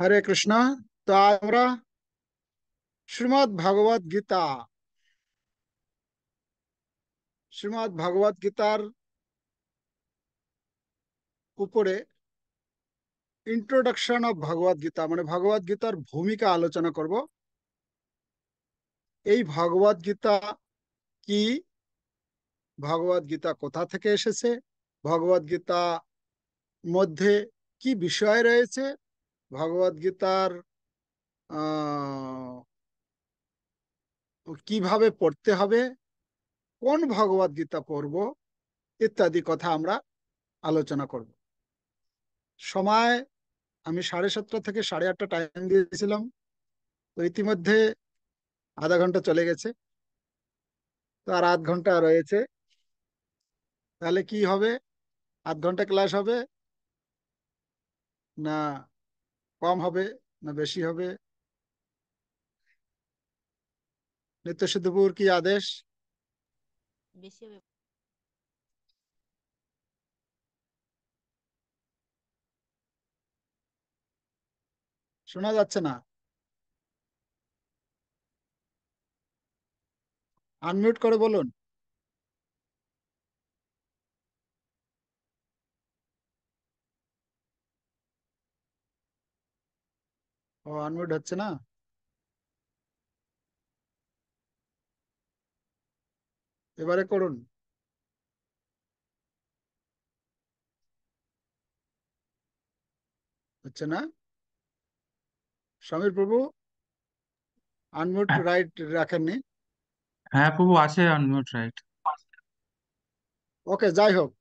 হরে কৃষ্ণ। তো আমরা শ্রীমদ্ ভাগবত গীতা শ্রীমদ্ ভাগবত গীতার উপরে ইন্ট্রোডাকশন অফ ভগবত গীতা মানে ভগবত গীতার ভূমিকা আলোচনা করব। এই ভগবত গীতা কি, ভগবত গীতা কোথা থেকে এসেছে, ভগবত গীতা মধ্যে কি বিষয় রয়েছে, ভগবত গীতার আহ কিভাবে পড়তে হবে, কোন ভগবত গীতা পড়ব ইত্যাদি কথা আমরা আলোচনা করব। সময় আমি 7:30 থেকে 8:30 টাইম দিয়েছিলাম, তো ইতিমধ্যে আধা ঘন্টা চলে গেছে, তো আর আধ ঘন্টা রয়েছে। তাহলে কি হবে, আধ ঘন্টা ক্লাস হবে না কম হবে না বেশি হবে? নিত্য সিদ্ধপুর কি আদেশ? বেশি হবে। শোনা যাচ্ছে না, আনমিউট করে বলুন। ও আনমিউট হচ্ছে না, এবারে করুন। হচ্ছে না, সমীর প্রভু আনমিউট হ্যাঁ রাইট রাখেননি। হ্যাঁ, প্রভু আছে আনমিউট রাইট। ওকে, যাই হোক,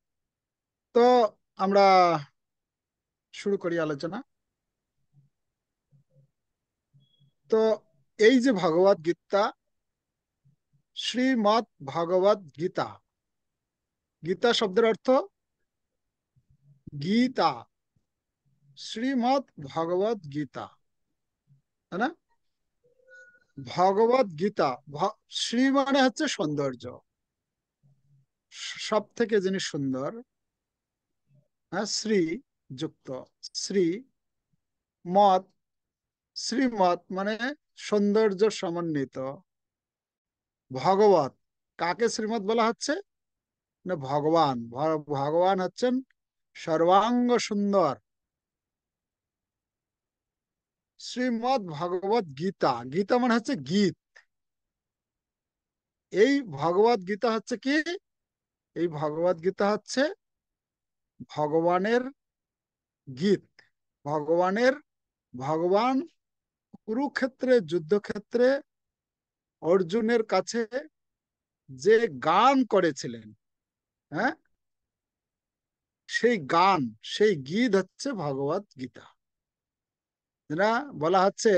তো আমরা শুরু করি আলোচনা। তো এই যে ভগবত গীতা, শ্রীমৎ ভগবত গীতা, গীতা শব্দের অর্থ গীতা, শ্রীমৎ ভগবত গীতা, তাই না? ভগবত গীতা, শ্রী মানে হচ্ছে সৌন্দর্য, সব থেকে যিনি সুন্দর, হ্যাঁ, শ্রী যুক্ত, শ্রী মত, শ্রীমত মানে সৌন্দর্য সমন্বিত। ভগবত, কাকে শ্রীমৎ বলা হচ্ছে না? ভগবান, ভগবান হচ্ছেন সর্বাঙ্গ সুন্দর। শ্রীমৎ ভগবত গীতা, গীতা মানে হচ্ছে গীত। এই ভগবত গীতা হচ্ছে কি? এই ভগবত গীতা হচ্ছে ভগবানের গীত। ভগবানের, ভগবান কুরুক্ষেত্রে যুদ্ধক্ষেত্রে অর্জুনের কাছে যে গান করেছিলেন, হ্যাঁ, সেই গান, সেই গীত হচ্ছে ভগবত গীতা। যেটা বলা হচ্ছে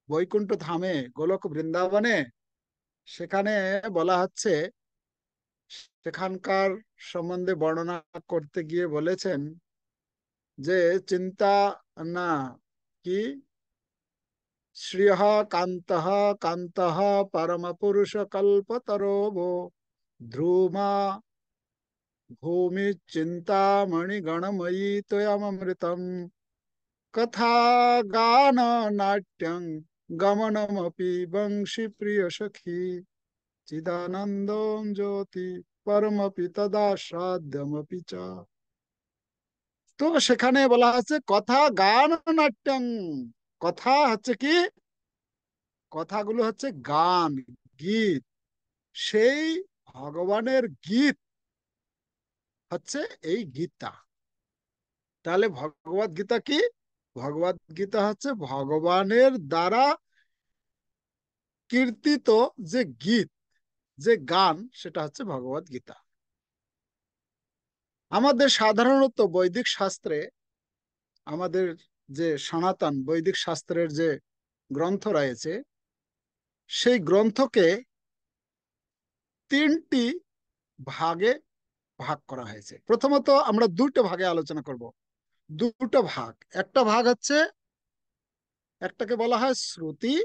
বৈকুণ্ঠ ধামে, গোলক বৃন্দাবনে, সেখানে বলা হচ্ছে, সেখানকার সম্বন্ধে বর্ণনা করতে গিয়ে বলেছেন যে চিন্তা না কি, শ্রিয়ঃ কান্তঃ কান্তঃ পরম পুরুষ কল্পতরো ভো ধ্রুমা ভূমি চিন্তামণি গণময়ী ত্বয়মৃতম কথা গান নাट्यं গমনমপি বংশী প্রিয় সখী চিদানন্দম জ্যোতি পরমপি তদা সাধ্যমপি চ। তো সেখানে বলা আছে কথা গান নাट्यं, কথা হচ্ছে কি, কথাগুলো হচ্ছে গান, গীত। সেই ভগবানের গীত হচ্ছে এই গীতা। তাহলে ভগবত গীতা কি? ভগবত গীতা হচ্ছে ভগবানের দ্বারা কীর্তিত যে গীত, যে গান, সেটা হচ্ছে ভগবত গীতা। আমাদের সাধারণত বৈদিক শাস্ত্রে, আমাদের যে সনাতন বৈদিক শাস্ত্রের যে গ্রন্থ রয়েছে, সেই গ্রন্থকে 3টি ভাগে ভাগ করা হয়েছে। প্রথমত আমরা দুটো ভাগে আলোচনা করব। দুটো ভাগ, একটা ভাগ হচ্ছে, একটাকে বলা হয় শ্রুতি,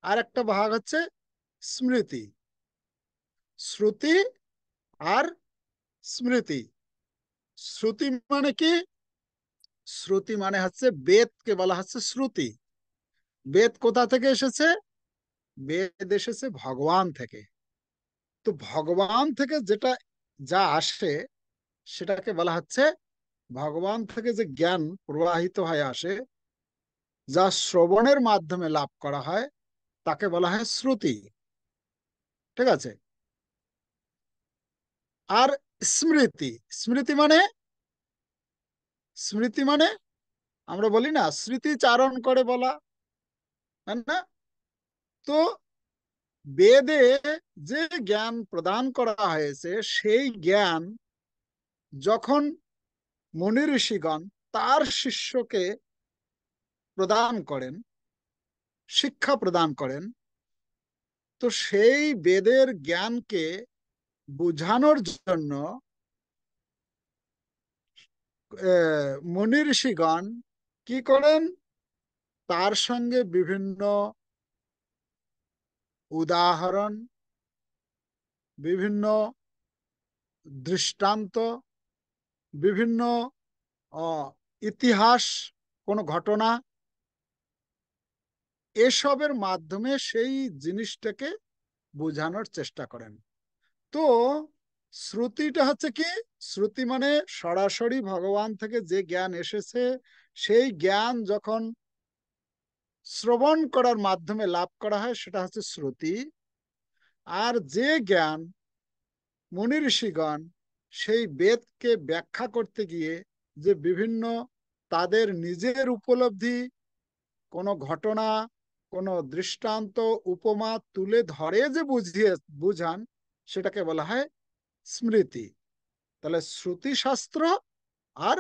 আর একটা ভাগ হচ্ছে স্মৃতি। শ্রুতি আর স্মৃতি। শ্রুতি মানে কি? শ্রুতি মানে হচ্ছে বেদকে বলা হচ্ছে শ্রুতি। বেদ কোথা থেকে এসেছে? বেদ এসেছে ভগবান থেকে। তো ভগবান থেকে যেটা যা আসে সেটাকে বলা হচ্ছে, ভগবান থেকে যে জ্ঞান প্রবাহিত হয়ে আসে, যা শ্রবণের মাধ্যমে লাভ করা হয়, তাকে বলা হয় শ্রুতি। ঠিক আছে? আর স্মৃতি, স্মৃতি মানে, স্মৃতি মানে আমরা বলি না স্মৃতিচারণ করে বলা, তাই না? তো বেদে যে জ্ঞান প্রদান করা হয়েছে, সেই জ্ঞান যখন মুনি ঋষিগণ তার শিষ্যকে প্রদান করেন, শিক্ষা প্রদান করেন, তো সেই বেদের জ্ঞানকে বুঝানোর জন্য মুনি ঋষিগণ কি করেন? তার সঙ্গে বিভিন্ন উদাহরণ, বিভিন্ন দৃষ্টান্ত, বিভিন্ন ইতিহাস, কোন ঘটনা, এসবের মাধ্যমে সেই জিনিসটাকে বোঝানোর চেষ্টা করেন। তো শ্রুতিটা হচ্ছে কি? শ্রুতি মানে সরাসরি ভগবান থেকে যে জ্ঞান এসেছে, সেই জ্ঞান যখন শ্রবণ করার মাধ্যমে লাভ করা হয়, সেটা হচ্ছে শ্রুতি। আর যে জ্ঞান মুনি ঋষিগণ সেই বেদকে ব্যাখ্যা করতে গিয়ে যে বিভিন্ন তাদের নিজের উপলব্ধি, কোনো ঘটনা, কোনো দৃষ্টান্ত, উপমা তুলে ধরে যে বুঝান, সেটাকে বলা হয় স্মৃতি। তাহলে শ্রুতি শাস্ত্র আর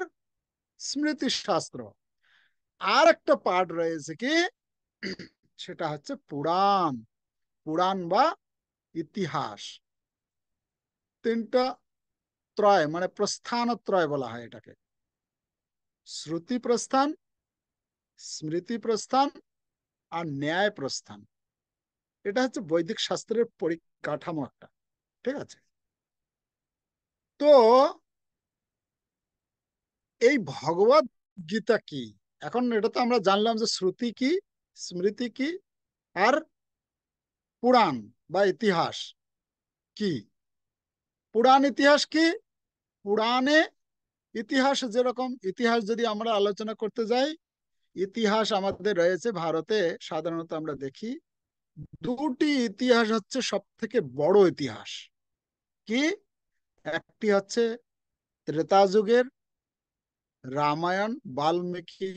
স্মৃতি শাস্ত্র। আর একটা পার্ট রয়েছে কি, সেটা হচ্ছে পুরাণ। পুরাণ বা ইতিহাস। তিনটা ত্রয়, মানে প্রস্থান ত্রয় বলা হয় এটাকে। শ্রুতি প্রস্থান, স্মৃতি প্রস্থান, আর ন্যায় প্রস্থান। এটা হচ্ছে বৈদিক শাস্ত্রের পরিকাঠামো একটা। ঠিক আছে? তো এই ভগবত গীতা কি? এখন এটা তো আমরা জানলাম যে শ্রুতি কি, স্মৃতি কি, আর পুরাণ বা ইতিহাস কি। পুরাণ ইতিহাস কি? পুরাণে ইতিহাস, যেরকম ইতিহাস যদি আমরা আলোচনা করতে যাই, ইতিহাস আমাদের রয়েছে ভারতে। সাধারণত আমরা দেখি দুটি ইতিহাস হচ্ছে সব থেকে বড় ইতিহাস। কি? একটি হচ্ছে ত্রেতা যুগের রামায়ণ, বাল্মীকি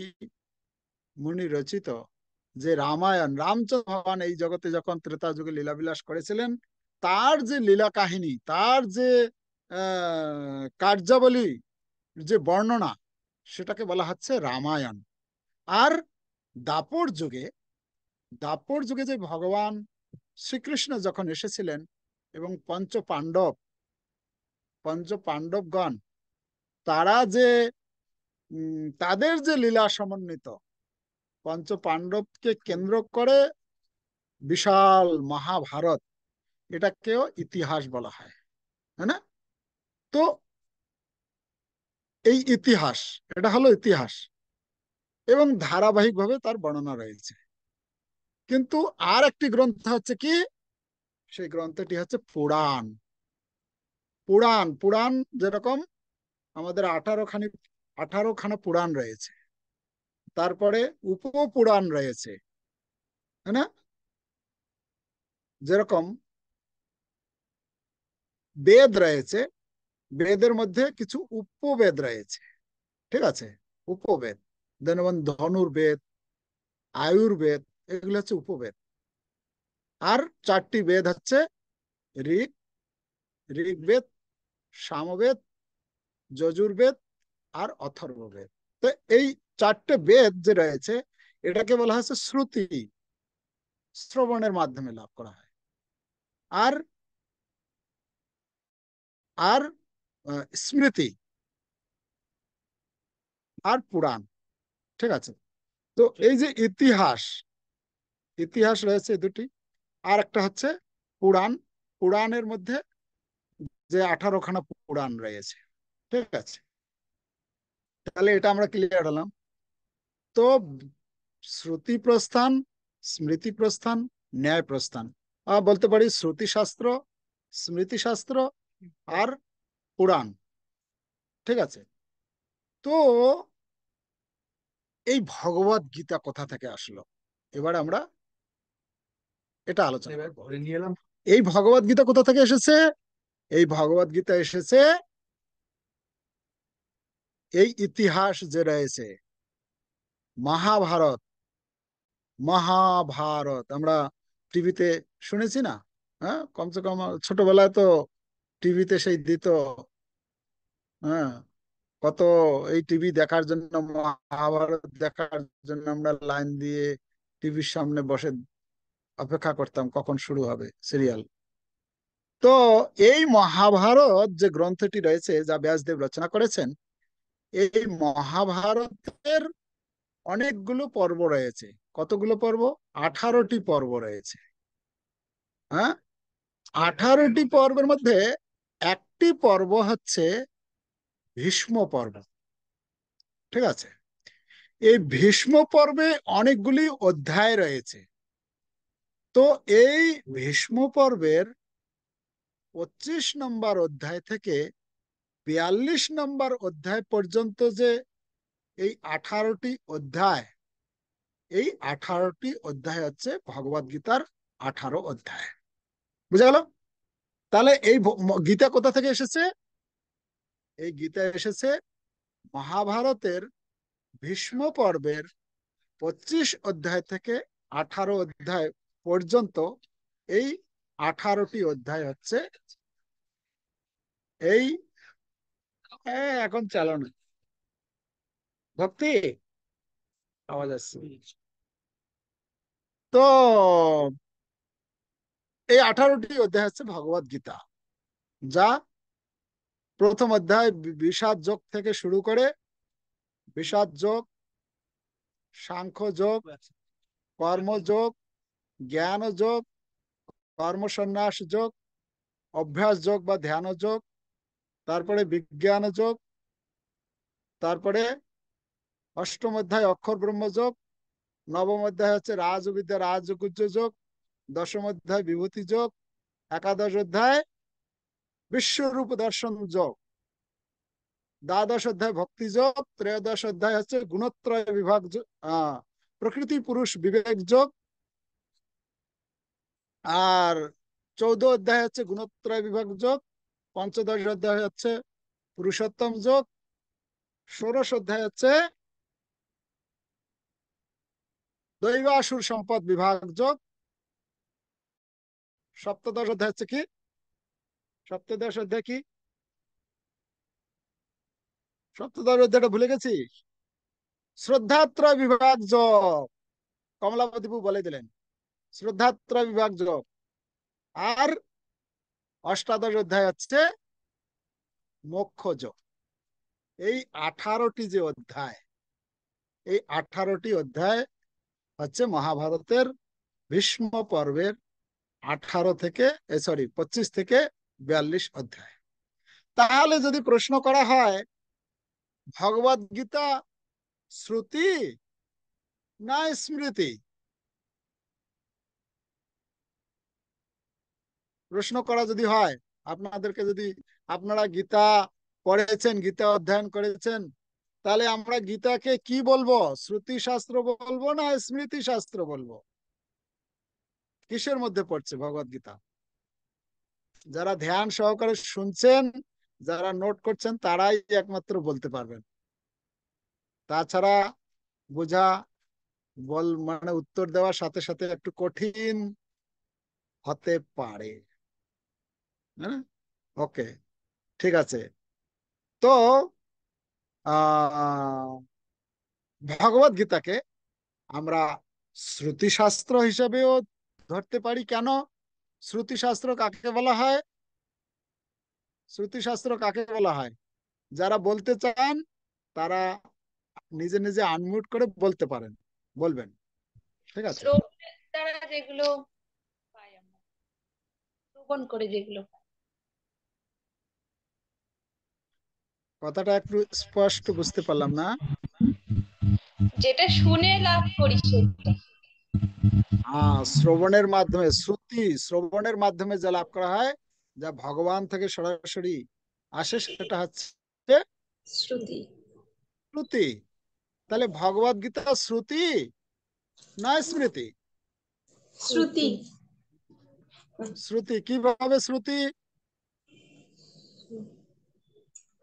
মুনি রচিত যে রামায়ণ, রামচন্দ্র ভগবান এই জগতে যখন ত্রেতা যুগে লীলাবিলাস করেছিলেন, তার যে লীলা কাহিনী, তার যে কার্যাবলী, যে বর্ণনা, সেটাকে বলা হচ্ছে রামায়ণ। আর দাপর যুগে, দাপর যুগে যে ভগবান শ্রীকৃষ্ণ যখন এসেছিলেন এবং পঞ্চ পাণ্ডবগণ তারা যে তাদের যে লীলা সমন্বিত, পঞ্চ পাণ্ডবকে কেন্দ্র করে বিশাল মহাভারত, এটাকেও ইতিহাস বলা হয়, তাই না? তো এই ইতিহাস, এটা হলো ইতিহাস, এবং ধারাবাহিকভাবে তার বর্ণনা রয়েছে। কিন্তু আর একটি গ্রন্থ হচ্ছে কি, সেই গ্রন্থটি হচ্ছে পুরাণ। পুরাণ, পুরাণ যেরকম আমাদের 18খানা পুরাণ রয়েছে, তারপরে উপপুরাণ রয়েছে, তাই না? যেরকম বেদ রয়েছে, বেদের মধ্যে কিছু উপবেদ রয়েছে। ঠিক আছে? উপবেদ, যেমন ধনুর্বেদ, আয়ুর্বেদ, এগুলো হচ্ছে উপবেদ। আর 4টি বেদ হচ্ছে ঋগ, ঋগ্বেদ, সামবেদ, যজুর্বেদ, আর অথর্ববেদ। তো এই 4টে বেদ যে রয়েছে, এটাকে বলা হচ্ছে শ্রুতি, শ্রবণের মাধ্যমে লাভ করা হয়। আর আর স্মৃতি আর পুরাণ। ঠিক আছে? তো এই যে ইতিহাস, ইতিহাস রয়েছে দুটি। আর একটা হচ্ছে পুরাণ। পুরাণের মধ্যে যে 18খানা পুরাণ রয়েছে। ঠিক আছে? তাহলে এটা আমরা ক্লিয়ার হলাম। তো শ্রুতি প্রস্থান, স্মৃতি প্রস্থান, ন্যায় প্রস্থান, বলতে পারি শ্রুতি শাস্ত্র, স্মৃতি শাস্ত্র আর পুরাণ। ঠিক আছে। তো এই ভগবত গীতা কোথা থেকে আসলো, এবার আমরা এটা আলোচনা করে নিয়ে এলাম। এই ভগবত গীতা কোথা থেকে এসেছে? এই ভগবত গীতা এসেছে এই ইতিহাস যে রয়েছে, মহাভারত, মহাভারত আমরা টিভিতে শুনেছি না? হ্যাঁ, কমসে কম ছোটবেলায় তো টিভিতে সেই দিত। হ্যাঁ, কত এই টিভি দেখার জন্য, মহাভারত দেখার জন্য আমরা লাইন দিয়ে টিভির সামনে বসে অপেক্ষা করতাম কখন শুরু হবে সিরিয়াল। তো এই মহাভারত যে গ্রন্থটি রয়েছে, যা ব্যাসদেব রচনা করেছেন, এই মহাভারতের অনেকগুলো পর্ব রয়েছে। কতগুলো পর্ব? 18টি পর্ব রয়েছে। হ্যাঁ, 18টি পর্বের মধ্যে একটি পর্ব হচ্ছে ভীষ্ম পর্ব। ঠিক আছে। এই ভীষ্ম পর্বে অনেকগুলি অধ্যায় রয়েছে। তো এই ভীষ্ম পর্বের 25 নম্বর অধ্যায় থেকে 42 নম্বর অধ্যায় পর্যন্ত যে এই 18টি অধ্যায়, এই 18টি অধ্যায় হচ্ছে ভগবদ গীতার 18 অধ্যায়। বুঝা গেল? তাহলে এই গীতা কোথা থেকে এসেছে? এই গীতা এসেছে মহাভারতের ভীষ্ম পর্বের 25 অধ্যায় থেকে 18 অধ্যায় পর্যন্ত। এই 18টি অধ্যায় হচ্ছে এই, এখন চালানো ভক্তি আওয়াজ আসছে। তো এই 18টি অধ্যায় হচ্ছে ভগবদ গীতা, যা প্রথম অধ্যায় বিষাদ যোগ থেকে শুরু করে, বিষাদ যোগ, সাংখ্য যোগ, কর্মযোগ, জ্ঞান যোগ, কর্মসন্ন্যাস যোগ, অভ্যাস যোগ বা ধ্যান যোগ, তারপরে বিজ্ঞান যোগ, তারপরে অষ্টম অধ্যায় অক্ষর ব্রহ্ম যোগ, নবম অধ্যায় হচ্ছে রাজবিদ্যা রাজগুজ্জ যোগ, দশম অধ্যায় বিভূতি যোগ, একাদশ অধ্যায় বিশ্বরূপ দর্শন যোগ, দ্বাদশ অধ্যায় ভক্তি যোগ, ত্রয়োদশ অধ্যায় হচ্ছে গুণত্রয় বিভাগ প্রকৃতি পুরুষ বিবেক যোগ, আর 14 অধ্যায় হচ্ছে গুণত্রয় বিভাগ যোগ, পঞ্চদশ অধ্যায় হচ্ছে পুরুষোত্তম যোগ, ষোড়শ অধ্যায় হচ্ছে দৈবাসুর সম্পদ বিভাগ যোগ, সপ্তদশ অধ্যায় হচ্ছে কি? সপ্তদশ অধ্যায় কি? সপ্তদশ অধ্যায়টা ভুলে গেছি। শ্রদ্ধাত্রয় বিভাগ যোগ, কমলাপতিবু বলে দিলেন, শ্রদ্ধাত্রয় বিভাগ যোগ। আর অষ্টাদশ অধ্যায় হচ্ছে মোক্ষ যোগ। এই 18টি যে অধ্যায়, এই 18টি অধ্যায় হচ্ছে মহাভারতের ভীষ্ম পর্বের 18 থেকে 25 থেকে 42 অধ্যায়। তাহলে যদি প্রশ্ন করা হয় ভগবদ গীতা শ্রুতি না স্মৃতি, প্রশ্ন করা যদি হয় আপনাদেরকে, যদি আপনারা গীতা পড়েছেন, গীতা অধ্যয়ন করেছেন, তাহলে আমরা গীতাকে কি বলবো? শ্রুতি শাস্ত্র বলবো না স্মৃতি শাস্ত্র বলবো? কিসের মধ্যে পড়ছে ভগবদ গীতা? যারা ধ্যান সহকারে শুনছেন, যারা নোট করছেন, তারাই একমাত্র বলতে পারবেন। তাছাড়া বোঝা মানে উত্তর দেওয়ার সাথে সাথে একটু কঠিন হতে পারে। হ্যাঁ, ওকে, ঠিক আছে। তো আহ ভগবত গীতাকে আমরা শ্রুতি শাস্ত্র হিসেবেও ধরতে পারি। কেন? শ্রুতি শাস্ত্র কাকে বলা হয়? শ্রুতি শাস্ত্র কাকে বলা হয়? যারা বলতে চান তারা নিজে নিজে আনমিউট করে বলতে পারেন, বলবেন। ঠিক আছে। শ্রবণের দ্বারা যেগুলো পাই আমরা, শ্রবণ করে যেগুলো পাই। কথাটা একটু স্পষ্ট বুঝতে পারলাম না। যেটা শুনে লাভ করি সেটা। শ্রবণের মাধ্যমে, শ্রবণের মাধ্যমে যা লাভ করা হয়, যা ভগবান থেকে সরাসরি আসে, সেটা হচ্ছে শ্রুতি। শ্রুতি। তাহলে ভগবদ গীতা শ্রুতি না স্মৃতি? শ্রুতি। শ্রুতি। কিভাবে শ্রুতি?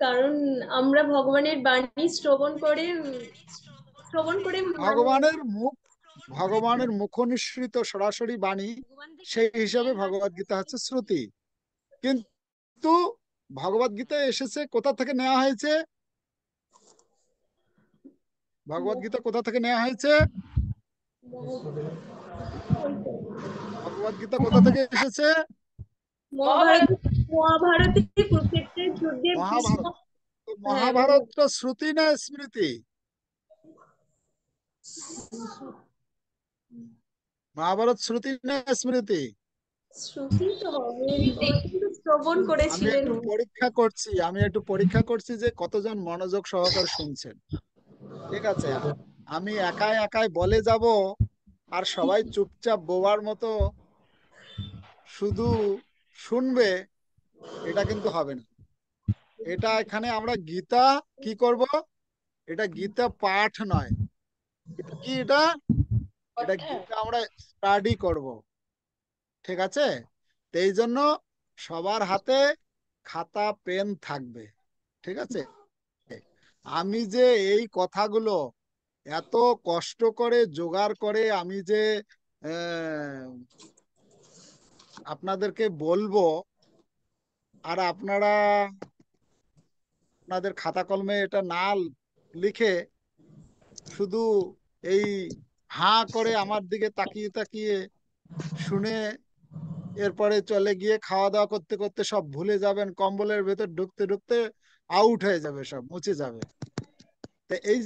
কারণ আমরা ভগবানের বাণী শ্রবণ করে ভগবানের মুখ, ভগবানের মুখনিসৃত সরাসরি বাণী, সেই হিসাবে ভগবদ গীতা হচ্ছে শ্রুতি। কিন্তু ভগবদ গীতা এসেছে কোথা থেকে নেওয়া হয়েছে? ভগবদ গীতা কোথা থেকে নেওয়া হয়েছে? ভগবদ গীতা কোথা থেকে এসেছে? মহাভারত। মহাভারতে কুরুক্ষেত্রের যুদ্ধে ভীষ্ম। মহাভারত। তো হ্যাঁ, মহাভারতটা শ্রুতি না স্মৃতি? মহাভারত শ্রুতি না স্মৃতি? শ্রুতি তো হবে, ওরা কিন্তু শ্রবণ আমি করেছিলেন। একটু পরীক্ষা করছি যে কতজন মনোযোগ সহকারে শুনছেন। ঠিক আছে, আমি একাই একাই বলে যাব আর সবাই চুপচাপ বোবার মতো শুধু শুনবে, এটা কিন্তু হবে না। এটা এখানে আমরা গীতা কি করব? এটা গীতা পাঠ নয়, এটা কি? এটা এটা কথা। গীতা আমরা স্টাডি করব। ঠিক আছে, তো এই জন্য সবার হাতে খাতা পেন থাকবে। ঠিক আছে, আমি যে এই কথাগুলো এত কষ্ট করে জোগাড় করে আমি যে আপনাদেরকে বলবো, আর আপনারা আপনাদের খাতা কলমে এটা না লিখে শুধু এই হাঁ করে আমার দিকে তাকিয়ে তাকিয়ে শুনে এরপরে চলে গিয়ে খাওয়া দাওয়া করতে করতে সব ভুলে যাবেন, কম্বলের ভেতর ঢুকতে ঢুকতে আউট হয়ে যাবে, সব মুছে যাবে। তো এই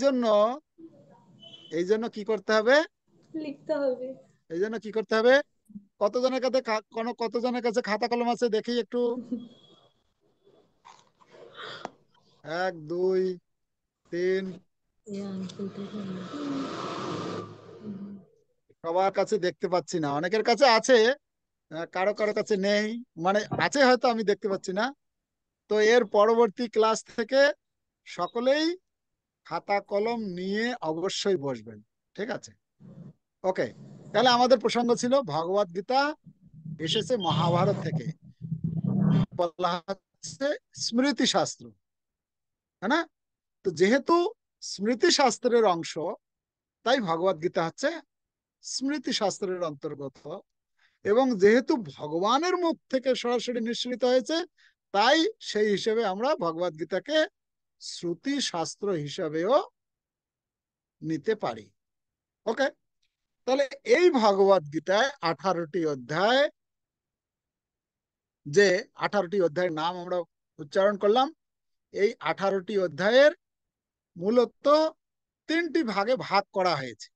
জন্য কি করতে হবে? লিখতে হবে। এই জন্য কি করতে হবে? কতজনের কাছে কতজনের কাছে খাতা কলম আছে দেখি একটু? 1 2 3। সবার কাছে দেখতে পাচ্ছি না, অনেকের কাছে আছে, কারো কারো কাছে নেই। মানে আছে হয়তো, আমি দেখতে পাচ্ছি না। তো এর পরবর্তী ক্লাস থেকে সকলেই খাতা কলম নিয়ে অবশ্যই বসবেন। ঠিক আছে, ওকে। তাহলে আমাদের প্রসঙ্গ ছিল ভগবদ গীতা এসেছে মহাভারত থেকে, বলা হচ্ছে স্মৃতি শাস্ত্র, তাই না? তো যেহেতু স্মৃতি শাস্ত্রের অংশ, তাই ভগবদ গীতা হচ্ছে স্মৃতি শাস্ত্রের অন্তর্গত। এবং যেহেতু ভগবানের মুখ থেকে সরাসরি নিঃসৃত হয়েছে, তাই সেই হিসেবে আমরা ভগবদ গীতাকে শ্রুতি শাস্ত্র হিসাবেও নিতে পারি। ওকে, তাহলে এই ভগবদ গীতায় 18টি অধ্যায়, যে 18টি অধ্যায়ের নাম আমরা উচ্চারণ করলাম, এই 18টি অধ্যায়ের মূলত 3টি ভাগে ভাগ করা হয়েছে।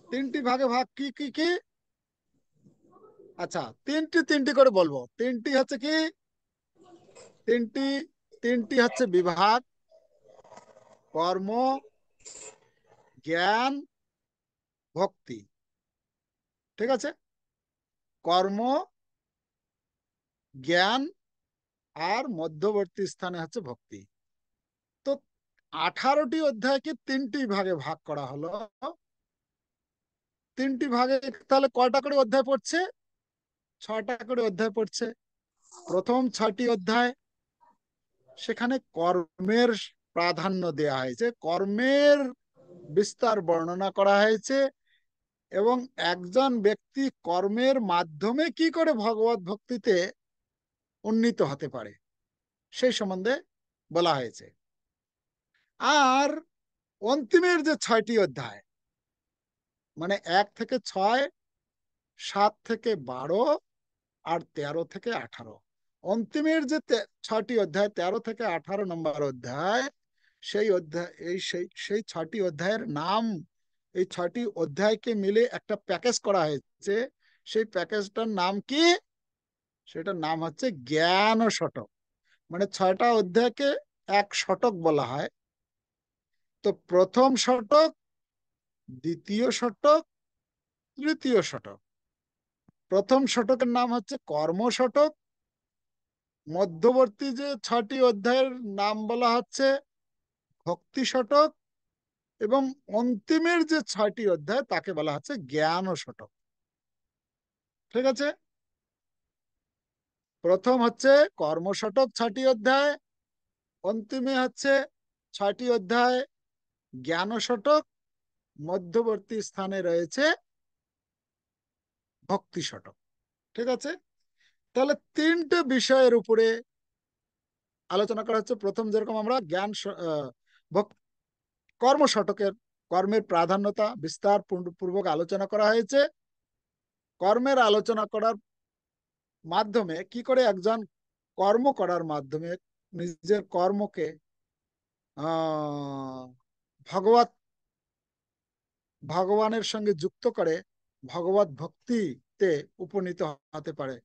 3টি ভাগে ভাগ কি কি কি? আচ্ছা, তিনটি করে বলবো। তিনটি হচ্ছে কি? তিনটি তিনটি হচ্ছে বিভাগ: কর্ম, জ্ঞান, ভক্তি। ঠিক আছে, কর্ম, জ্ঞান, আর মধ্যবর্তী স্থানে হচ্ছে ভক্তি। তো 18টি অধ্যায়কে 3টি ভাগে ভাগ করা হলো। 3টি ভাগে তাহলে কয়টা করে অধ্যায় পড়ছে? 6টা করে অধ্যায় পড়ছে। প্রথম 6টি অধ্যায়, সেখানে কর্মের প্রাধান্য দেয়া হয়েছে, কর্মের বিস্তার বর্ণনা করা হয়েছে, এবং একজন ব্যক্তি কর্মের মাধ্যমে কি করে ভগবত ভক্তিতে উন্নীত হতে পারে সেই সম্বন্ধে বলা হয়েছে। আর অন্তিমের যে 6টি অধ্যায়, মানে 1 থেকে 6, 7 থেকে 12, আর 13 থেকে 18, অন্তিমের যে 6টি অধ্যায়, 13 থেকে 18 নম্বর অধ্যায়, সেই অধ্যায়, সেই 6টি অধ্যায়ের নাম, এই 6টি অধ্যায়কে মিলে একটা প্যাকেজ করা হয়েছে। সেই প্যাকেজটার নাম কি? সেটার নাম হচ্ছে জ্ঞান শতক। মানে 6টা অধ্যায়কে এক শতক বলা হয়। তো প্রথম শতক, দ্বিতীয় শতক, তৃতীয় শতক। প্রথম শতকের নাম হচ্ছে কর্ম শতক, মধ্যবর্তী যে 6টি অধ্যায়ের নাম বলা হচ্ছে ভক্তি শতক, এবং অন্তিমের যে 6টি অধ্যায় তাকে বলা হচ্ছে জ্ঞান শতক। ঠিক আছে? প্রথম হচ্ছে কর্ম শতক 6টি অধ্যায়, অন্তিমে হচ্ছে 6টি অধ্যায় জ্ঞান শতক, মধ্যবর্তী স্থানে রয়েছে ভক্তি শতক। ঠিক আছে? তাহলে 3টে বিষয়ের উপরে আলোচনা করা হচ্ছে। প্রথম যেরকম আমরা কর্ম শতকের কর্মের প্রাধান্যতা বিস্তার পূর্বক আলোচনা করা হয়েছে। কর্মের আলোচনা করার মাধ্যমে কি করে একজন কর্ম করার মাধ্যমে নিজের কর্মকে ভগবত ভগবানের সঙ্গে যুক্ত করে ভগবত ভক্তিতে উপনীত হতে পারে।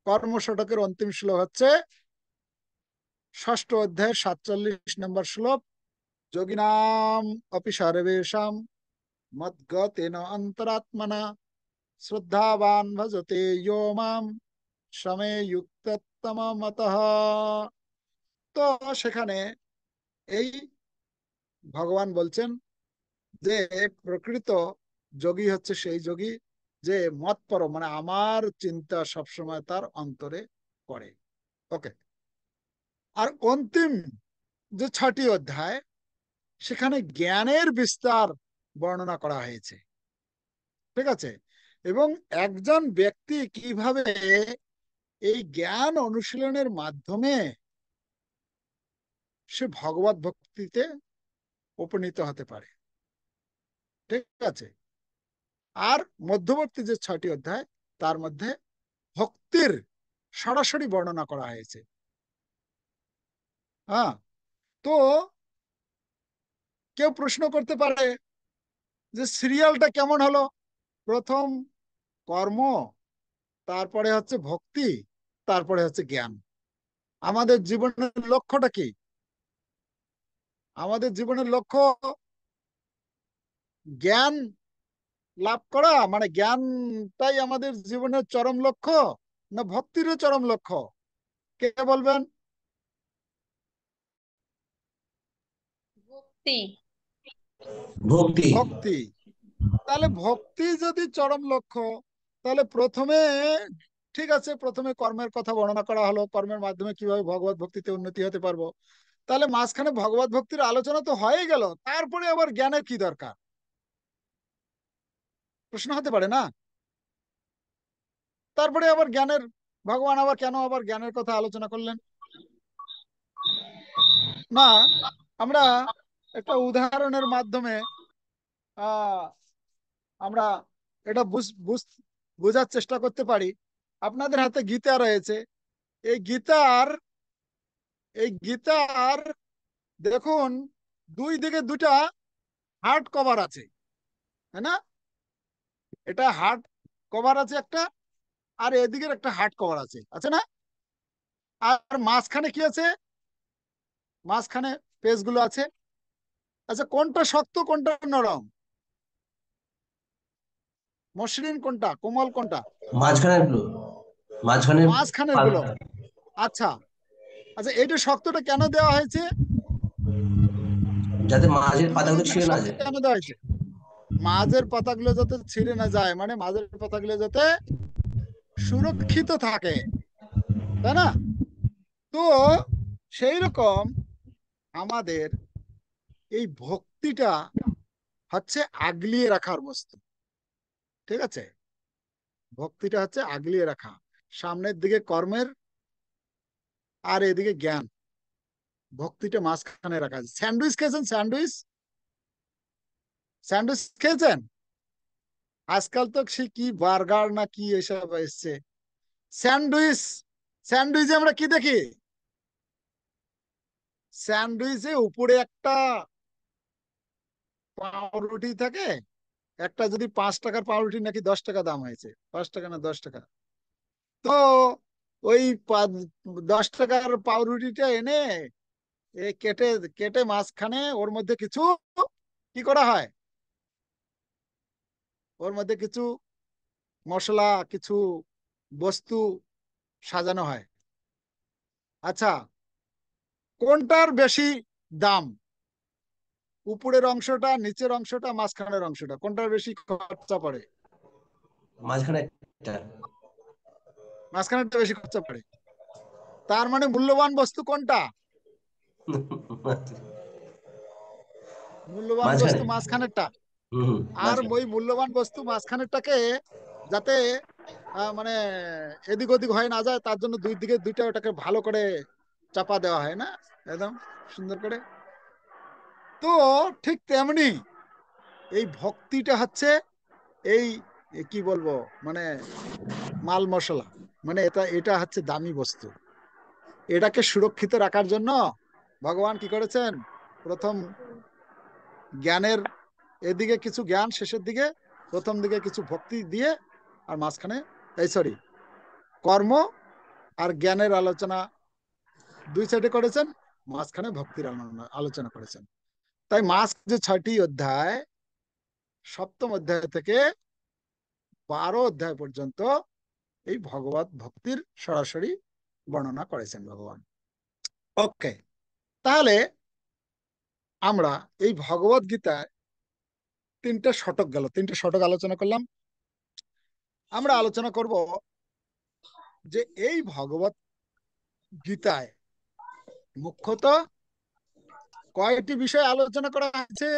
কর্ম শতকের অন্তিম শ্লোক হচ্ছে 6ষ্ঠ অধ্যায়ের 47 নম্বর শ্লোক, যোগিনাম অপি সর্বেষাম মদ্গতেন অন্তরাত্মনা শ্রদ্ধাবান ভজতে ইয়ো মাম সমে যুক্ততম মতঃ। তো সেখানে এই ভগবান বলছেন যে প্রকৃত যোগী হচ্ছে সেই যোগী যে মৎপর, মানে আমার চিন্তা সবসময় তার অন্তরে করে। ওকে। আর অন্তিম যে 6টি অধ্যায়, সেখানে জ্ঞানের বিস্তার বর্ণনা করা হয়েছে। ঠিক আছে? এবং একজন ব্যক্তি কিভাবে এই জ্ঞান অনুশীলনের মাধ্যমে সে ভগবত ভক্তিতে উপনীত হতে পারে। ঠিক আছে? আর মধ্যবর্তী যে 6টি অধ্যায়, তার মধ্যে ভক্তির সরাসরি বর্ণনা করা হয়েছে। হ্যাঁ। তো কেউ প্রশ্ন করতে পারে যে সিরিয়ালটা কেমন হলো, প্রথম কর্ম, তারপরে হচ্ছে ভক্তি, তারপরে হচ্ছে জ্ঞান। আমাদের জীবনের লক্ষ্যটা কি? আমাদের জীবনের লক্ষ্য জ্ঞান লাভ করা, মানে জ্ঞানটাই আমাদের জীবনের চরম লক্ষ্য, না ভক্তিরও চরম লক্ষ্য? কে বলবেন? ভক্তি। ভক্তি। ভক্তি। তাহলে ভক্তি যদি চরম লক্ষ্য, তাহলে প্রথমে, ঠিক আছে, প্রথমে কর্মের কথা বর্ণনা করা হলো, কর্মের মাধ্যমে কিভাবে ভগবত ভক্তিতে উন্নতি হতে পারবো। তাহলে মাঝখানে ভগবত ভক্তির আলোচনা তো হয়ে গেল, তারপরে আবার জ্ঞানের কি দরকার? প্রশ্ন হতে পারে না? তারপরে আবার জ্ঞানের, ভগবান আবার কেন আবার জ্ঞানের কথা আলোচনা করলেন? না, আমরা একটা উদাহরণের মাধ্যমে আহ আমরা এটা বোঝার চেষ্টা করতে পারি। আপনাদের হাতে গীতা রয়েছে। এই গীতার এই গীতার দেখুন, দুই দিকে দুটা হার্ড কভার আছে, তাই না? এটা হার্ড কভার আছে একটা, আর এদিকের একটা হার্ড কভার আছে, আছে না? আর মাঝখানে কি আছে? মাঝখানে পেজগুলো আছে। আচ্ছা, কোনটা শক্ত কোনটা নরম? মসৃণ কোনটা, কোমল কোনটা? মাঝখানের গুলো, মাঝখানে মাঝখানের গুলো। আচ্ছা আচ্ছা, এইটা শক্তটা কেন দেওয়া হয়েছে? যাতে মাঝের দুই পাতাগুলো দিকে দুটো ছিঁড়ে না শক্ত যায়। কেন দেওয়া হয়েছে? মাঝের পাতাগুলো যাতে ছিঁড়ে না যায়, মানে মাঝের পাতাগুলো যাতে সুরক্ষিত থাকে, তাই না? তো সেই রকম আমাদের এই ভক্তিটা হচ্ছে আগলিয়ে রাখার বস্তু। ঠিক আছে? ভক্তিটা হচ্ছে আগলিয়ে রাখা, সামনের দিকে কর্মের আর এদিকে জ্ঞান, ভক্তিটা মাঝখানে রাখা আছে। স্যান্ডউইচ খেয়েছেন? স্যান্ডউইচ, স্যান্ডউইচ খেয়েছেন? আজকাল তো সে কি বার্গার না কি এসব এসছে। স্যান্ডউইচ, স্যান্ডউইচে আমরা কি দেখি? স্যান্ডউইচে উপরে একটা পাউরুটি থাকে। একটা যদি 5 টাকার পাউরুটি নাকি 10 টাকা দাম হয়েছে, 5 টাকা না 10 টাকা। তো ওই 10 টাকার পাউরুটিটা এনে এই কেটে কেটে মাঝখানে ওর মধ্যে কিছু কি করা হয়, ওর মধ্যে কিছু মশলা, কিছু বস্তু সাজানো হয়। আচ্ছা, কোনটার বেশি দাম? উপরের অংশটা, নিচের অংশটা, মাঝখানের অংশটা, কোনটার বেশি খরচা পড়ে? মাঝখানে মাঝখানেরটা বেশি খরচা পড়ে। তার মানে মূল্যবান বস্তু কোনটা? মূল্যবান মাঝখানে। বস্তু মাঝখানেরটা। আর মাঝখানে। ওই মূল্যবান বস্তু মাঝখানেরটাকে যাতে মানে এদিক ওদিক হয়ে না যায়, তার জন্য দুই দিকে দুইটা ওটাকে ভালো করে চাপা দেওয়া হয় না, একদম সুন্দর করে। তো ঠিক তেমনি এই ভক্তিটা হচ্ছে এই কি বলবো, মানে মাল মশলা, মানে এটা এটা হচ্ছে দামি বস্তু। এটাকে সুরক্ষিত রাখার জন্য ভগবান কি করেছেন, প্রথম জ্ঞানের এদিকে কিছু জ্ঞান, শেষের দিকে প্রথম দিকে কিছু ভক্তি দিয়ে, আর মাঝখানে এই সরি কর্ম আর জ্ঞানের আলোচনা দুই সাইডে করেছেন, মাঝখানে ভক্তির আলোচনা করেছেন। তাই মাস যে 6টি অধ্যায়, সপ্তম অধ্যায় থেকে 12 অধ্যায় পর্যন্ত এই ভগবত ভক্তির সরাসরি বর্ণনা করেছেন ভগবান। ওকে, তাহলে আমরা এই ভগবত গীতায় তিনটা শতক গেল, তিনটা শতক আলোচনা করলাম। আমরা আলোচনা করব যে এই ভগবত গীতায় মুখ্যত কয়টি বিষয় আলোচনা করা হয়েছে?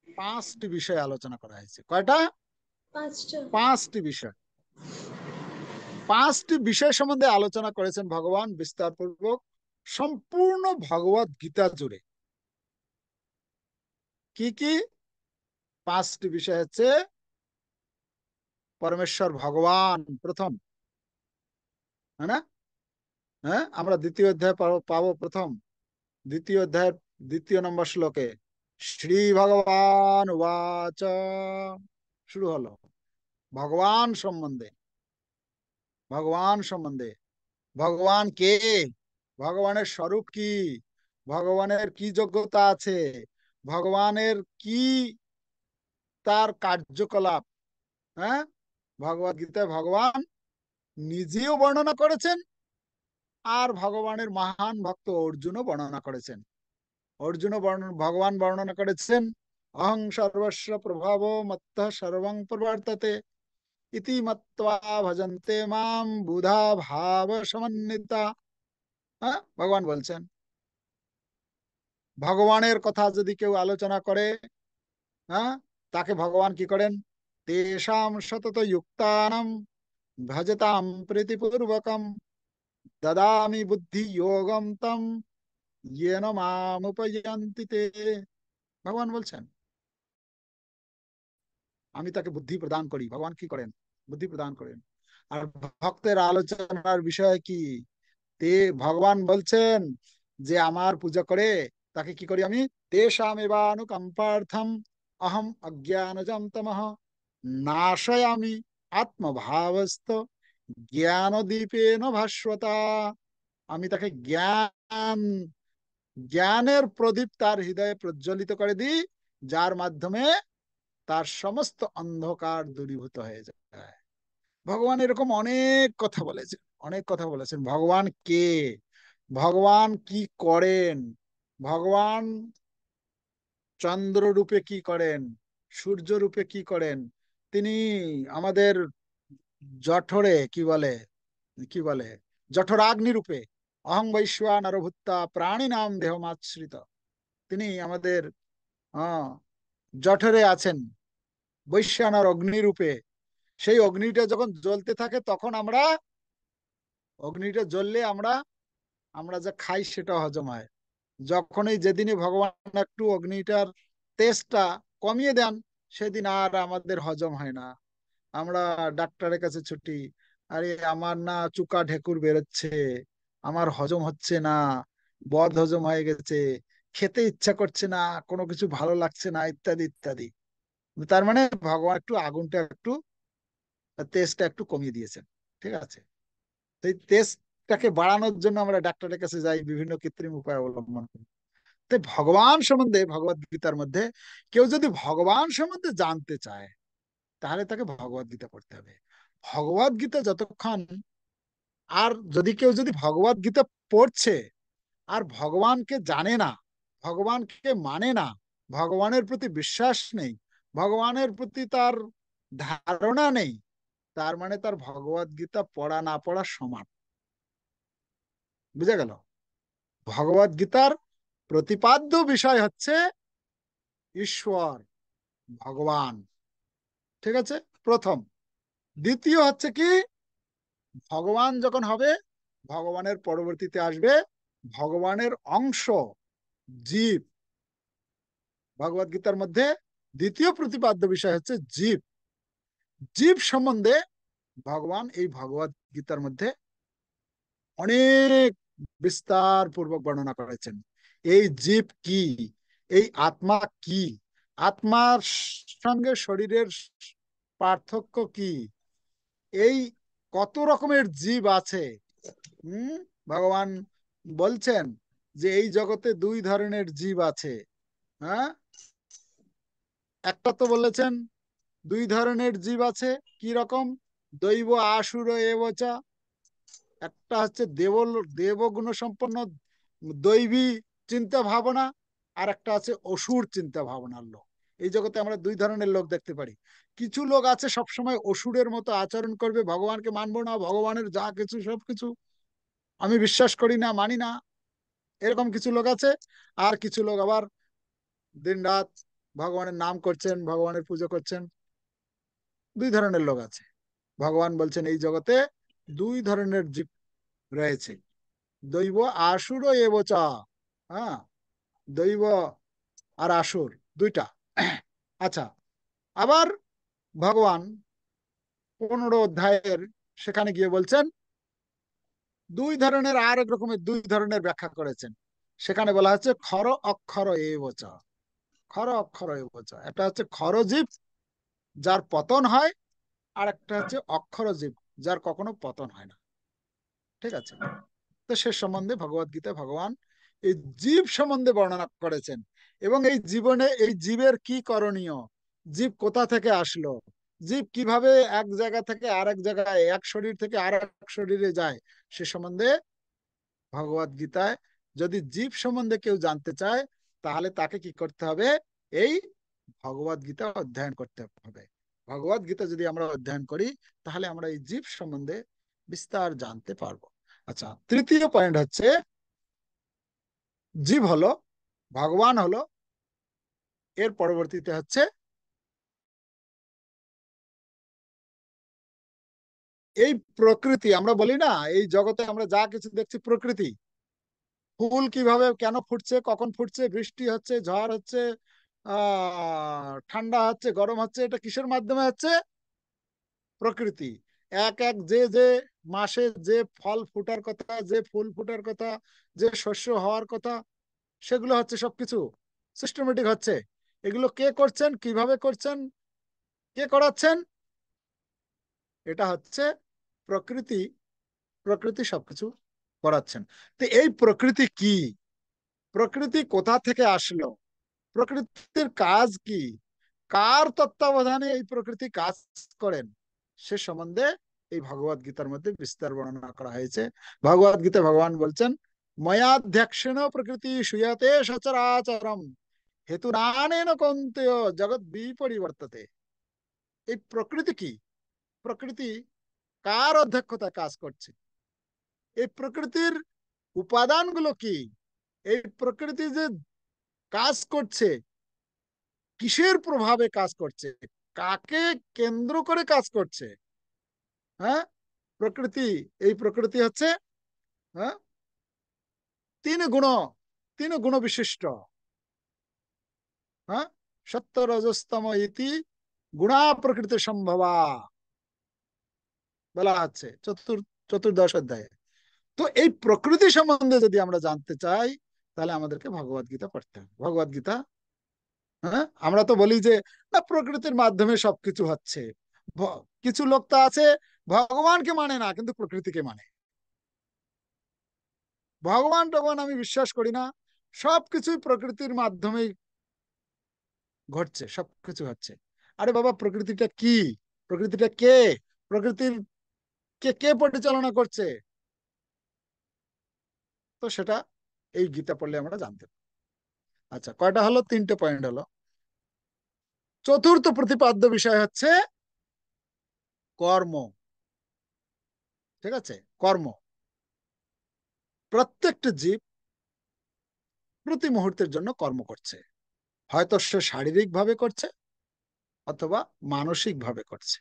5টি বিষয় আলোচনা করা হয়েছে। কয়টা? 5টা। 5টি বিষয়। 5টি বিষয় সম্বন্ধে আলোচনা করেছেন ভগবান বিস্তারপূর্বক সম্পূর্ণ ভগবত গীতা জুড়ে। কি কি 5টি বিষয় হচ্ছে? পরমেশ্বর ভগবান প্রথম, है না? হ্যাঁ, আমরা দ্বিতীয় অধ্যায় পাবো প্রথম, দ্বিতীয় অধ্যায়ের 2 নম্বর শ্লোকে শ্রী ভগবান উবাচ, শুরু হলো ভগবান সম্বন্ধে। ভগবান সম্বন্ধে, ভগবান কে, ভগবানের স্বরূপ কি, ভগবানের কি যোগ্যতা আছে, ভগবানের কি তার কার্যকলাপ। হ্যাঁ, ভগবত গীতায় ভগবান নিজেও বর্ণনা করেছেন, আর ভগবানের মহান ভক্ত অর্জুনও বর্ণনা করেছেন। অর্জুন ভগবান বর্ণনা করেছেন অহং সর্বস্ব প্রভাব মত্ত সর্বং প্রবর্ততে ইতি মত্বা ভজন্তে মাম বুধা ভাব সমন্বিতা। হ্যাঁ, ভগবান বলছেন ভগবানের কথা যদি কেউ আলোচনা করে, হ্যাঁ, তাকে ভগবান কি করেন? তেষাম সতত যুক্তানাম ভজতাম প্রীতিপূর্বকম দদামি বুদ্ধি যোগম তম येन मामुपयन्ति ते। ভগবান বলছেন আমি তাকে বুদ্ধি প্রদান করি। ভগবান কি করেন? বুদ্ধি প্রদান করেন। আর ভক্তের আলোচনার বিষয় কি? তে ভগবান বলছেন যে আমার পূজা করে তাকে কি করি আমি? তেষামেবানুকম্পার্থম অহম অজ্ঞানজম তমঃ নাশয়ামি আত্মভাবস্থ জ্ঞানদীপেন ভাস্বতা। আমি তাকে জ্ঞান, জ্ঞানের প্রদীপ তার হৃদয়ে প্রজ্বলিত করে দিই, যার মাধ্যমে তার সমস্ত অন্ধকার দূরীভূত হয়ে যায়। ভগবান এরকম অনেক কথা বলেছেন, অনেক কথা বলেছেন। ভগবান কে, ভগবান কি করেন, ভগবান চন্দ্র রূপে কি করেন, সূর্য রূপে কি করেন, তিনি আমাদের জঠরে কি বলে, কি বলে জঠরাগ্নি রূপে অহং বৈশ্বানর ভূত্তা প্রাণী নাম দেহমাশ্রিত, তিনি আমাদের জঠরে আছেন বৈশ্বানর অগ্নিরূপে। সেই অগ্নিটা যখন জ্বলতে থাকে তখন আমরা, অগ্নিটা জ্বললে আমরা আমরা যা খাই সেটা হজম হয়। যখনই যেদিনই ভগবান একটু অগ্নিটার তেজটা কমিয়ে দেন, সেদিন আর আমাদের হজম হয় না। আমরা ডাক্তারের কাছে ছুটি, আরে আমার না চুকা ঢেকুর বেরোচ্ছে, আমার হজম হচ্ছে না, বদ হজম হয়ে গেছে, খেতে ইচ্ছা করছে না, কোনো কিছু ভালো লাগছে না, ইত্যাদি ইত্যাদি। তার মানে ভগবান একটু আগুনটা একটু, তেজটা একটু কমিয়ে দিয়েছেন। ঠিক আছে, এই তেজ তাকে বাড়ানোর জন্য আমরা ডাক্তারের কাছে যাই, বিভিন্ন কৃত্রিম উপায় অবলম্বন করি। তো ভগবান সম্বন্ধে ভগবত গীতার মধ্যে কেউ যদি ভগবান সম্বন্ধে জানতে চায় তাহলে তাকে ভগবত গীতা পড়তে হবে। ভগবত গীতা যতক্ষণ, আর যদি কেউ যদি ভগবত গীতা পড়ছে আর ভগবানকে জানে না, ভগবানকে মানে না, ভগবানের প্রতি বিশ্বাস নেই, ভগবানের প্রতি তার ধারণা নেই, তার মানে তার ভগবত গীতা পড়া না পড়া সমান। বুঝা গেল? ভগবত গীতার প্রতিপাদ্য বিষয় হচ্ছে ঈশ্বর, ভগবান। ঠিক আছে, প্রথম। দ্বিতীয় হচ্ছে কি, ভগবান যখন হবে, ভগবানের পরবর্তীতে আসবে ভগবানের অংশ জীব। ভগবত গীতার মধ্যে দ্বিতীয় প্রতিপাদ্য বিষয় হচ্ছে জীব। জীব সম্বন্ধে ভগবান এই ভগবত গীতার মধ্যে অনেক বিস্তার পূর্বক বর্ণনা করেছেন। এই জীব কি, এই আত্মা কি, আত্মার সঙ্গে শরীরের পার্থক্য কি, এই কত রকমের জীব আছে। ভগবান বলছেন যে এই জগতে দুই ধরনের জীব আছে। হ্যাঁ, একটা তো বলেছেন দুই ধরনের জীব আছে, কি রকম? দৈব আসুর এবচা। একটা হচ্ছে দেবগুণ সম্পন্ন দৈবী চিন্তা ভাবনা, আর একটা আছে অসুর চিন্তা ভাবনার লোক। এই জগতে আমরা দুই ধরনের লোক দেখতে পারি। কিছু লোক আছে সবসময় অসুরের মতো আচরণ করবে, ভগবানকে মানবো না, ভগবানের যা কিছু সবকিছু আমি বিশ্বাস করি না, মানি না, এরকম কিছু লোক আছে। আর কিছু লোক আবার দিন রাত ভগবানের নাম করছেন, ভগবানের পুজো করছেন। দুই ধরনের লোক আছে। ভগবান বলছেন এই জগতে দুই ধরনের জীব রয়েছে, দৈব আসুর এবচ। হ্যাঁ, দৈব আর আসুর দুইটা। আচ্ছা, আবার ভগবান 15 অধ্যায়ের সেখানে গিয়ে বলছেন দুই ধরনের, আর এক রকমের দুই ধরনের ব্যাখ্যা করেছেন। সেখানে বলা হচ্ছে খর অক্ষর এবচ। খর অক্ষর এবচ, একটা হচ্ছে খরজীব যার পতন হয়, আর একটা হচ্ছে অক্ষরজীব যার কখনো পতন হয় না। ঠিক আছে, তো সে সম্বন্ধে ভগবত গীতায় ভগবান এই জীব সম্বন্ধে বর্ণনা করেছেন, এবং এই জীবনে এই জীবের কি করণীয়, জীব কোথা থেকে আসলো, জীব কিভাবে এক জায়গা থেকে আরেক জায়গায়, এক শরীর থেকে আর এক শরীরে যায়, সে সম্বন্ধে ভগবত গীতায় যদি জীব সম্বন্ধে কেউ জানতে চায় তাহলে তাকে কি করতে হবে? এই ভগবত গীতা অধ্যয়ন করতে হবে। ভগবত গীতা যদি আমরা অধ্যয়ন করি তাহলে আমরা এই জীব সম্বন্ধে বিস্তার জানতে পারবো। আচ্ছা, তৃতীয় পয়েন্ট হচ্ছে জীব হলো, ভগবান হলো, এর পরবর্তীতে হচ্ছে এই প্রকৃতি। আমরা বলি না এই জগতে আমরা যা কিছু দেখছি প্রকৃতি, ফুল কিভাবে কেন ফুটছে, কখন ফুটছে, বৃষ্টি হচ্ছে, ঝড় হচ্ছে, ঠান্ডা হচ্ছে, গরম হচ্ছে, এটা কিসের মাধ্যমে হচ্ছে? প্রকৃতি। এক এক যে যে মাসে যে ফল ফুটার কথা, যে ফুল ফুটার কথা, যে শস্য হওয়ার কথা, সেগুলো হচ্ছে সবকিছু সিস্টেমেটিক হচ্ছে। এগুলো কে করছেন, কিভাবে করছেন, কে করাচ্ছেন? এটা হচ্ছে প্রকৃতি। প্রকৃতি সবকিছু করাচ্ছেন। তো এই প্রকৃতি কি, প্রকৃতি কোথা থেকে আসলো, প্রকৃতির কাজ কি, কার তত্ত্বাবধানে এই প্রকৃতি কাজ করেন, সে সম্বন্ধে এই ভগবত গীতার মধ্যে বিস্তার বর্ণনা করা হয়েছে। ভগবত গীতা ভগবান বলছেন ময়াধ্যক্ষেণ প্রকৃতি সুয়তে সচরাচরম হেতু নানেন কৌন্তেয় জগৎ বিপরিবর্ততে। এই প্রকৃতি কি, প্রকৃতি কার অধ্যক্ষতায় কাজ করছে, এই প্রকৃতির উপাদানগুলো কি, এই প্রকৃতি যে কাজ করছে কিসের প্রভাবে কাজ করছে, কাকে কেন্দ্র করে কাজ করছে। হ্যাঁ, প্রকৃতি, এই প্রকৃতি হচ্ছে হ্যাঁ তিন গুণ, তিন গুণ বিশিষ্ট। হ্যাঁ, সত্য রজস্তম ইতি গুণা প্রকৃতি সম্ভবা বলা আছে চতুর্দশ অধ্যায়ে। তো এই প্রকৃতি সম্বন্ধে যদি আমরা জানতে চাই তাহলে আমাদেরকে ভগবত গীতা পড়তে হবে। ভগবত গীতা, হ্যাঁ, আমরা তো বলি যে না প্রকৃতির মাধ্যমে সবকিছু হচ্ছে। কিছু লোক তো আছে ভগবানকে মানে না কিন্তু প্রকৃতিকে মানে। ভগবান টগবান আমি বিশ্বাস করি না, সবকিছুই প্রকৃতির মাধ্যমেই ঘটছে, সবকিছু হচ্ছে। আরে বাবা, প্রকৃতিটা কি? প্রকৃতিটা কে? প্রকৃতির কে কে পরিচালনা করছে? তো সেটা এই গীতা পড়লে আমরা জানতে পারি। আচ্ছা, কয়টা হলো? 3টে পয়েন্ট হলো। চতুর্থ প্রতিপাদ্য বিষয় হচ্ছে কর্ম। ঠিক আছে, কর্ম। প্রত্যেকটা জীব প্রতি মুহূর্তের জন্য কর্ম করছে, হয়তো সে শারীরিক ভাবে করছে অথবা মানসিক ভাবে করছে।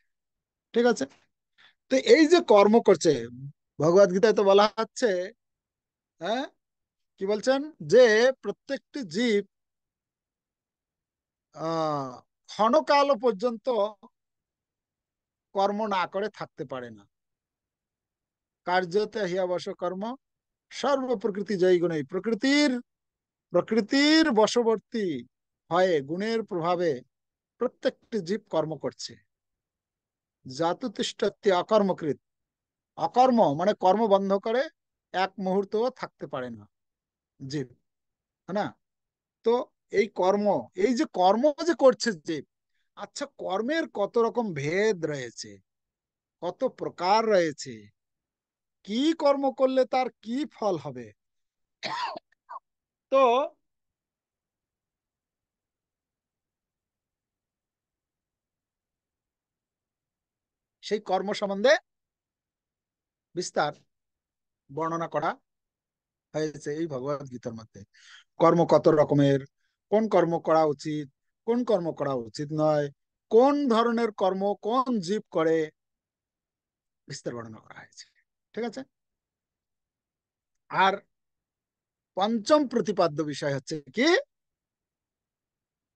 ঠিক আছে, তো এই যে কর্ম করছে, ভগবদ গীতায় তো বলা হচ্ছে, হ্যাঁ, কি বলছেন, যে প্রত্যেকটি জীব আহ ক্ষণকাল পর্যন্ত কর্ম না করে থাকতে পারে না। কার্যতে হিয়াবশ কর্ম সর্ব প্রকৃতি জয়ী গুণই। প্রকৃতির বশবর্তী হয়ে গুণের প্রভাবে প্রত্যেকটি জীব কর্ম করছে। জাতু তিষ্ঠত্তি অকর্মকৃত। অকর্ম মানে কর্ম বন্ধ করে এক মুহূর্তও থাকতে পারে না জীব, হ্যাঁ না? তো এই কর্ম, এই যে কর্ম যে করছে জীব, আচ্ছা, কর্মের কত রকম ভেদ রয়েছে, কত প্রকার রয়েছে, কি কর্ম করলে তার কি ফল হবে? তো সেই কর্ম সম্বন্ধে বিস্তার বর্ণনা করা হয়েছে এই ভগবদ গীতার মধ্যে। কর্ম কত রকমের, কোন কর্ম করা উচিত, কোন কর্ম করা উচিত নয়, কোন ধরনের কর্ম কোন জীব করে, বিস্তার বর্ণনা করা হয়েছে। ঠিক আছে, আর পঞ্চম প্রতিপাদ্য বিষয় হচ্ছে কি?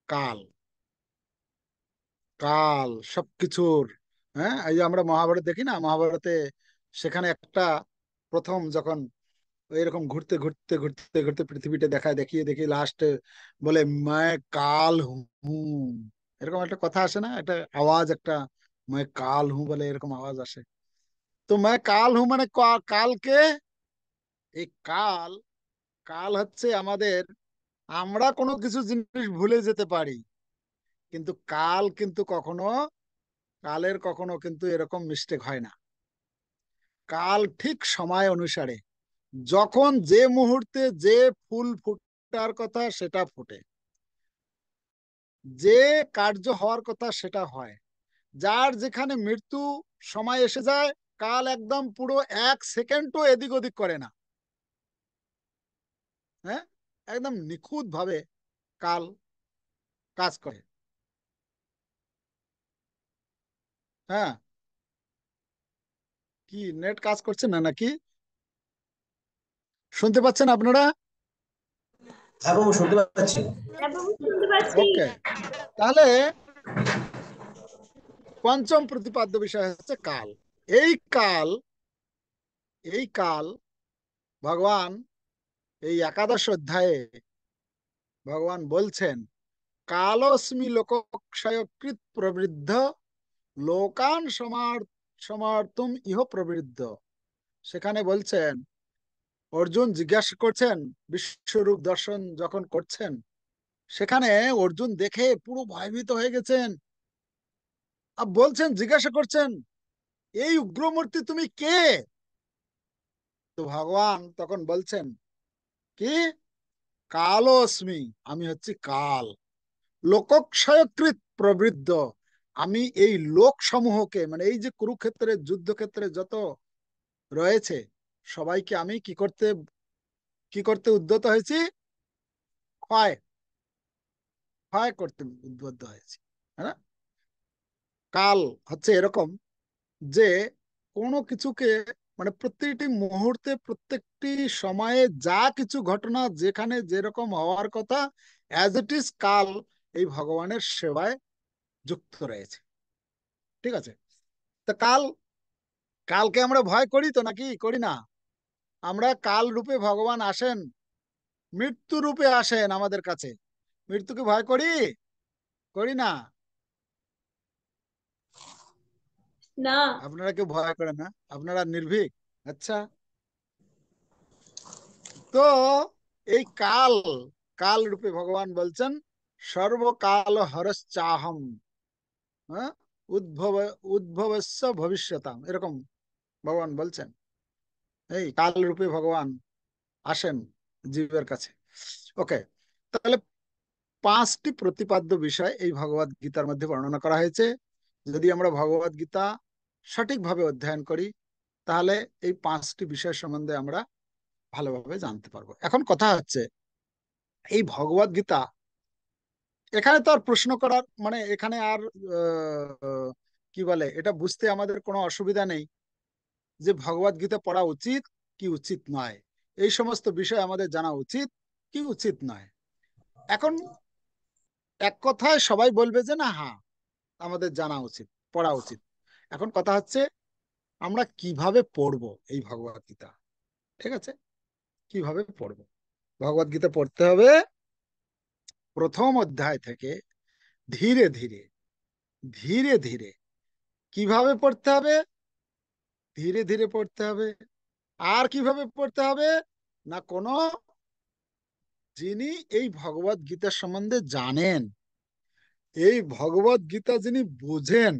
কাল। কাল সবকিছুর, হ্যাঁ, এই যে আমরা মহাভারত দেখি না, মহাভারতে সেখানে একটা প্রথম যখন এরকম ঘুরতে ঘুরতে ঘুরতে ঘুরতে পৃথিবীটা দেখায়, দেখিয়ে দেখিয়ে লাস্টে বলে मैं কাল হুঁ, এরকম একটা কথা আসে না, একটা আওয়াজ, একটা मैं কাল হুঁ বলে এরকম আওয়াজ আসে। তো मैं কাল হুঁ মানে কালকে, এই কাল, কাল হচ্ছে আমাদের, আমরা কোনো কিছু জিনিস ভুলে যেতে পারি, কিন্তু কাল কিন্তু কখনো, কালের কখনো কিন্তু এরকম মিস্টেক হয় না। কাল ঠিক সময় অনুসারে, যখন যে মুহূর্তে যে ফুল ফুটার কথা সেটা ফুটে, যে কার্য হওয়ার কথা সেটা হয়, যার যেখানে মৃত্যু সময় এসে যায়, কাল একদম পুরো 1 সেকেন্ডও এদিক ওদিক করে না। হ্যাঁ, একদম নিখুঁত ভাবে কাল কাজ করে। হ্যাঁ, কি নেট কাজ করছে না নাকি? শুনতে পাচ্ছেন আপনারা? হ্যাঁ বাবু, শুনতে পাচ্ছি। হ্যাঁ বাবু, শুনতে পাচ্ছি। ওকে, তাহলে পঞ্চম প্রতিপাদ্য বিষয় হচ্ছে কাল। এই কাল, এই কাল ভগবান এই একাদশ অধ্যায়ে ভগবান বলছেন, কালস্মি লোকক্ষয়কৃত প্রবৃদ্ধ লোকান সমার্তুম ইহ প্রবৃদ্ধ। সেখানে বলছেন, অর্জুন জিজ্ঞাসা করছেন, বিশ্বরূপ দর্শন যখন করছেন, সেখানে অর্জুন দেখে পুরো ভয়ভীত হয়ে গেছেন। আর বলছেন, জিজ্ঞাসা করছেন, এই উগ্রমূর্তি তুমি কে? তো ভগবান তখন বলছেন কি, কালস্মি, আমি হচ্ছি কাল, লোকক্ষয়কৃত প্রবৃদ্ধ, আমি এই লোক সমূহকে, মানে এই যে কুরুক্ষেত্রের যুদ্ধক্ষেত্রে যত রয়েছে সবাইকে আমি কি করতে উদ্যত হয়েছি? ক্ষয়, ক্ষয় করতে উদ্বুদ্ধ হয়েছি। হ্যাঁ, কাল হচ্ছে এরকম যে কোনো কিছুকে, মানে প্রত্যেকটি মুহূর্তে প্রত্যেকটি সময়ে যা কিছু ঘটনা যেখানে যেরকম হওয়ার কথা, অ্যাজ ইট ইজ কাল এই ভগবানের সেবায় যুক্ত রয়েছে। ঠিক আছে, তা কালকে আমরা ভয় করি তো নাকি করি না? আমরা কাল রূপে ভগবান আসেন, মৃত্যু রূপে আসেন আমাদের কাছে, মৃত্যুকে ভয় করি? করি না? না। আপনারা কেউ ভয় করেন না? আপনারা নির্ভীক? আচ্ছা, তো এই কাল, কাল রূপে ভগবান বলছেন সর্বকাল হরশ্চাহম, হ্যাঁ, উদ্ভব উদ্ভবস্য ভবিষ্যতাম, এরকম ভগবান বলছেন। এই কাল রূপে ভগবান আসেন জীবের কাছে। ওকে, তাহলে 5টি প্রতিপাদ্য বিষয় এই ভগবদ গীতার মধ্যে বর্ণনা করা হয়েছে। যদি আমরা ভগবদ গীতা সঠিকভাবে অধ্যয়ন করি, তাহলে এই 5টি বিষয় সম্বন্ধে আমরা ভালোভাবে জানতে পারবো। এখন কথা হচ্ছে, এই ভগবদ গীতা, এখানে তো আর প্রশ্ন করার মানে এখানে আর কি বলে, এটা বুঝতে আমাদের কোনো অসুবিধা নেই যে ভগবদ গীতা পড়া উচিত কি উচিত নয়। এই সমস্ত বিষয় আমাদের জানা উচিত কি উচিত নয়। এখন এক কথায় সবাই বলবে যে না, হ্যাঁ, আমাদের জানা উচিত, পড়া উচিত। এখন কথা হচ্ছে, আমরা কিভাবে পড়বো এই ভগবদ গীতা? ঠিক আছে, কিভাবে পড়বো? ভগবদ গীতা পড়তে হবে প্রথম অধ্যায় থেকে ধীরে ধীরে, ধীরে ধীরে। কিভাবে পড়তে হবে? ধীরে ধীরে পড়তে হবে। আর কিভাবে পড়তে হবে? না, কোনো যিনি এই ভগবদ গীতা সম্বন্ধে জানেন, এই ভগবদ গীতা যিনি বুঝেন,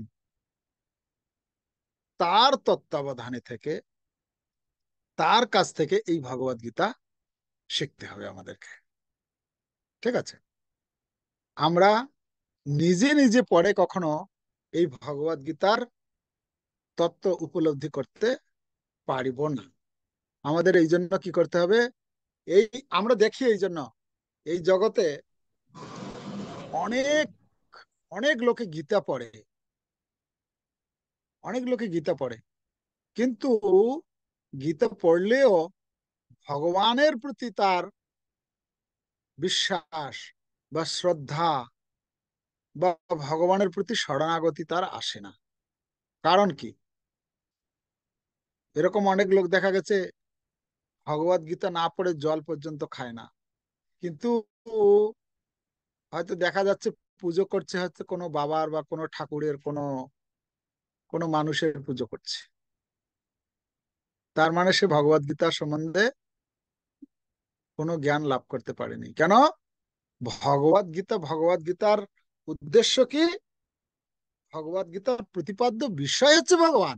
তার তত্ত্বাবধানে থেকে, তার কাছ থেকে এই ভগবদ গীতা শিখতে হবে আমাদেরকে। ঠিক আছে, আমরা নিজে নিজে পড়ে কখনো এই ভগবদ গীতার তত্ত্ব উপলব্ধি করতে পারিব না। আমাদের এই জন্য কি করতে হবে? এই আমরা দেখি এই জন্য এই জগতে অনেক অনেক লোকে গীতা পড়ে, অনেক লোকে গীতা পড়ে, কিন্তু গীতা পড়লেও ভগবানের প্রতি তার বিশ্বাস বা শ্রদ্ধা বা ভগবানের প্রতি শরণাগতি তার আসে না। কারণ কি? এরকম অনেক লোক দেখা গেছে ভগবদ গীতা না পড়ে জল পর্যন্ত খায় না, কিন্তু হয়তো দেখা যাচ্ছে পুজো করছে, হচ্ছে কোনো বাবার বা কোনো ঠাকুরের, কোনো কোনো মানুষের পুজো করছে। তার মানে সে ভগবদ গীতা সম্বন্ধে কোনো জ্ঞান লাভ করতে পারেনি। কেন? ভগবদ গীতা, ভগবদ গীতার উদ্দেশ্য কি? ভগবদ গীতার প্রতিপাদ্য বিষয় হচ্ছে ভগবান,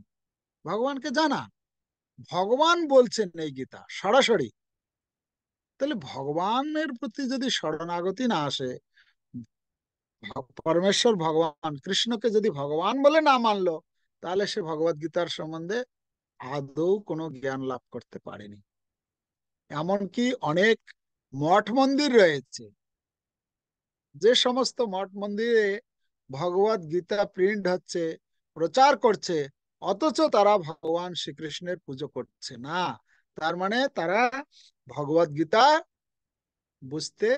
ভগবানকে জানা। ভগবান বলছেন এই গীতা সরাসরি। তাহলে ভগবানের প্রতি যদি শরণাগতি না আসে, পরমেশ্বর ভগবান কৃষ্ণকে যদি ভগবান বলে না মানলো, তাহলে সে ভগবদ গীতার সম্বন্ধে আদৌ কোনো জ্ঞান লাভ করতে পারেনি। এমনকি অনেক মঠ মন্দির রয়েছে, যে সমস্ত মঠ মন্দিরে ভগবদ গীতা প্রিন্ট হচ্ছে, প্রচার করছে, অথচ তারা ভগবান শ্রীকৃষ্ণের পুজো করছে না। তার মানে তারা ভগবদ গীতা বুঝতে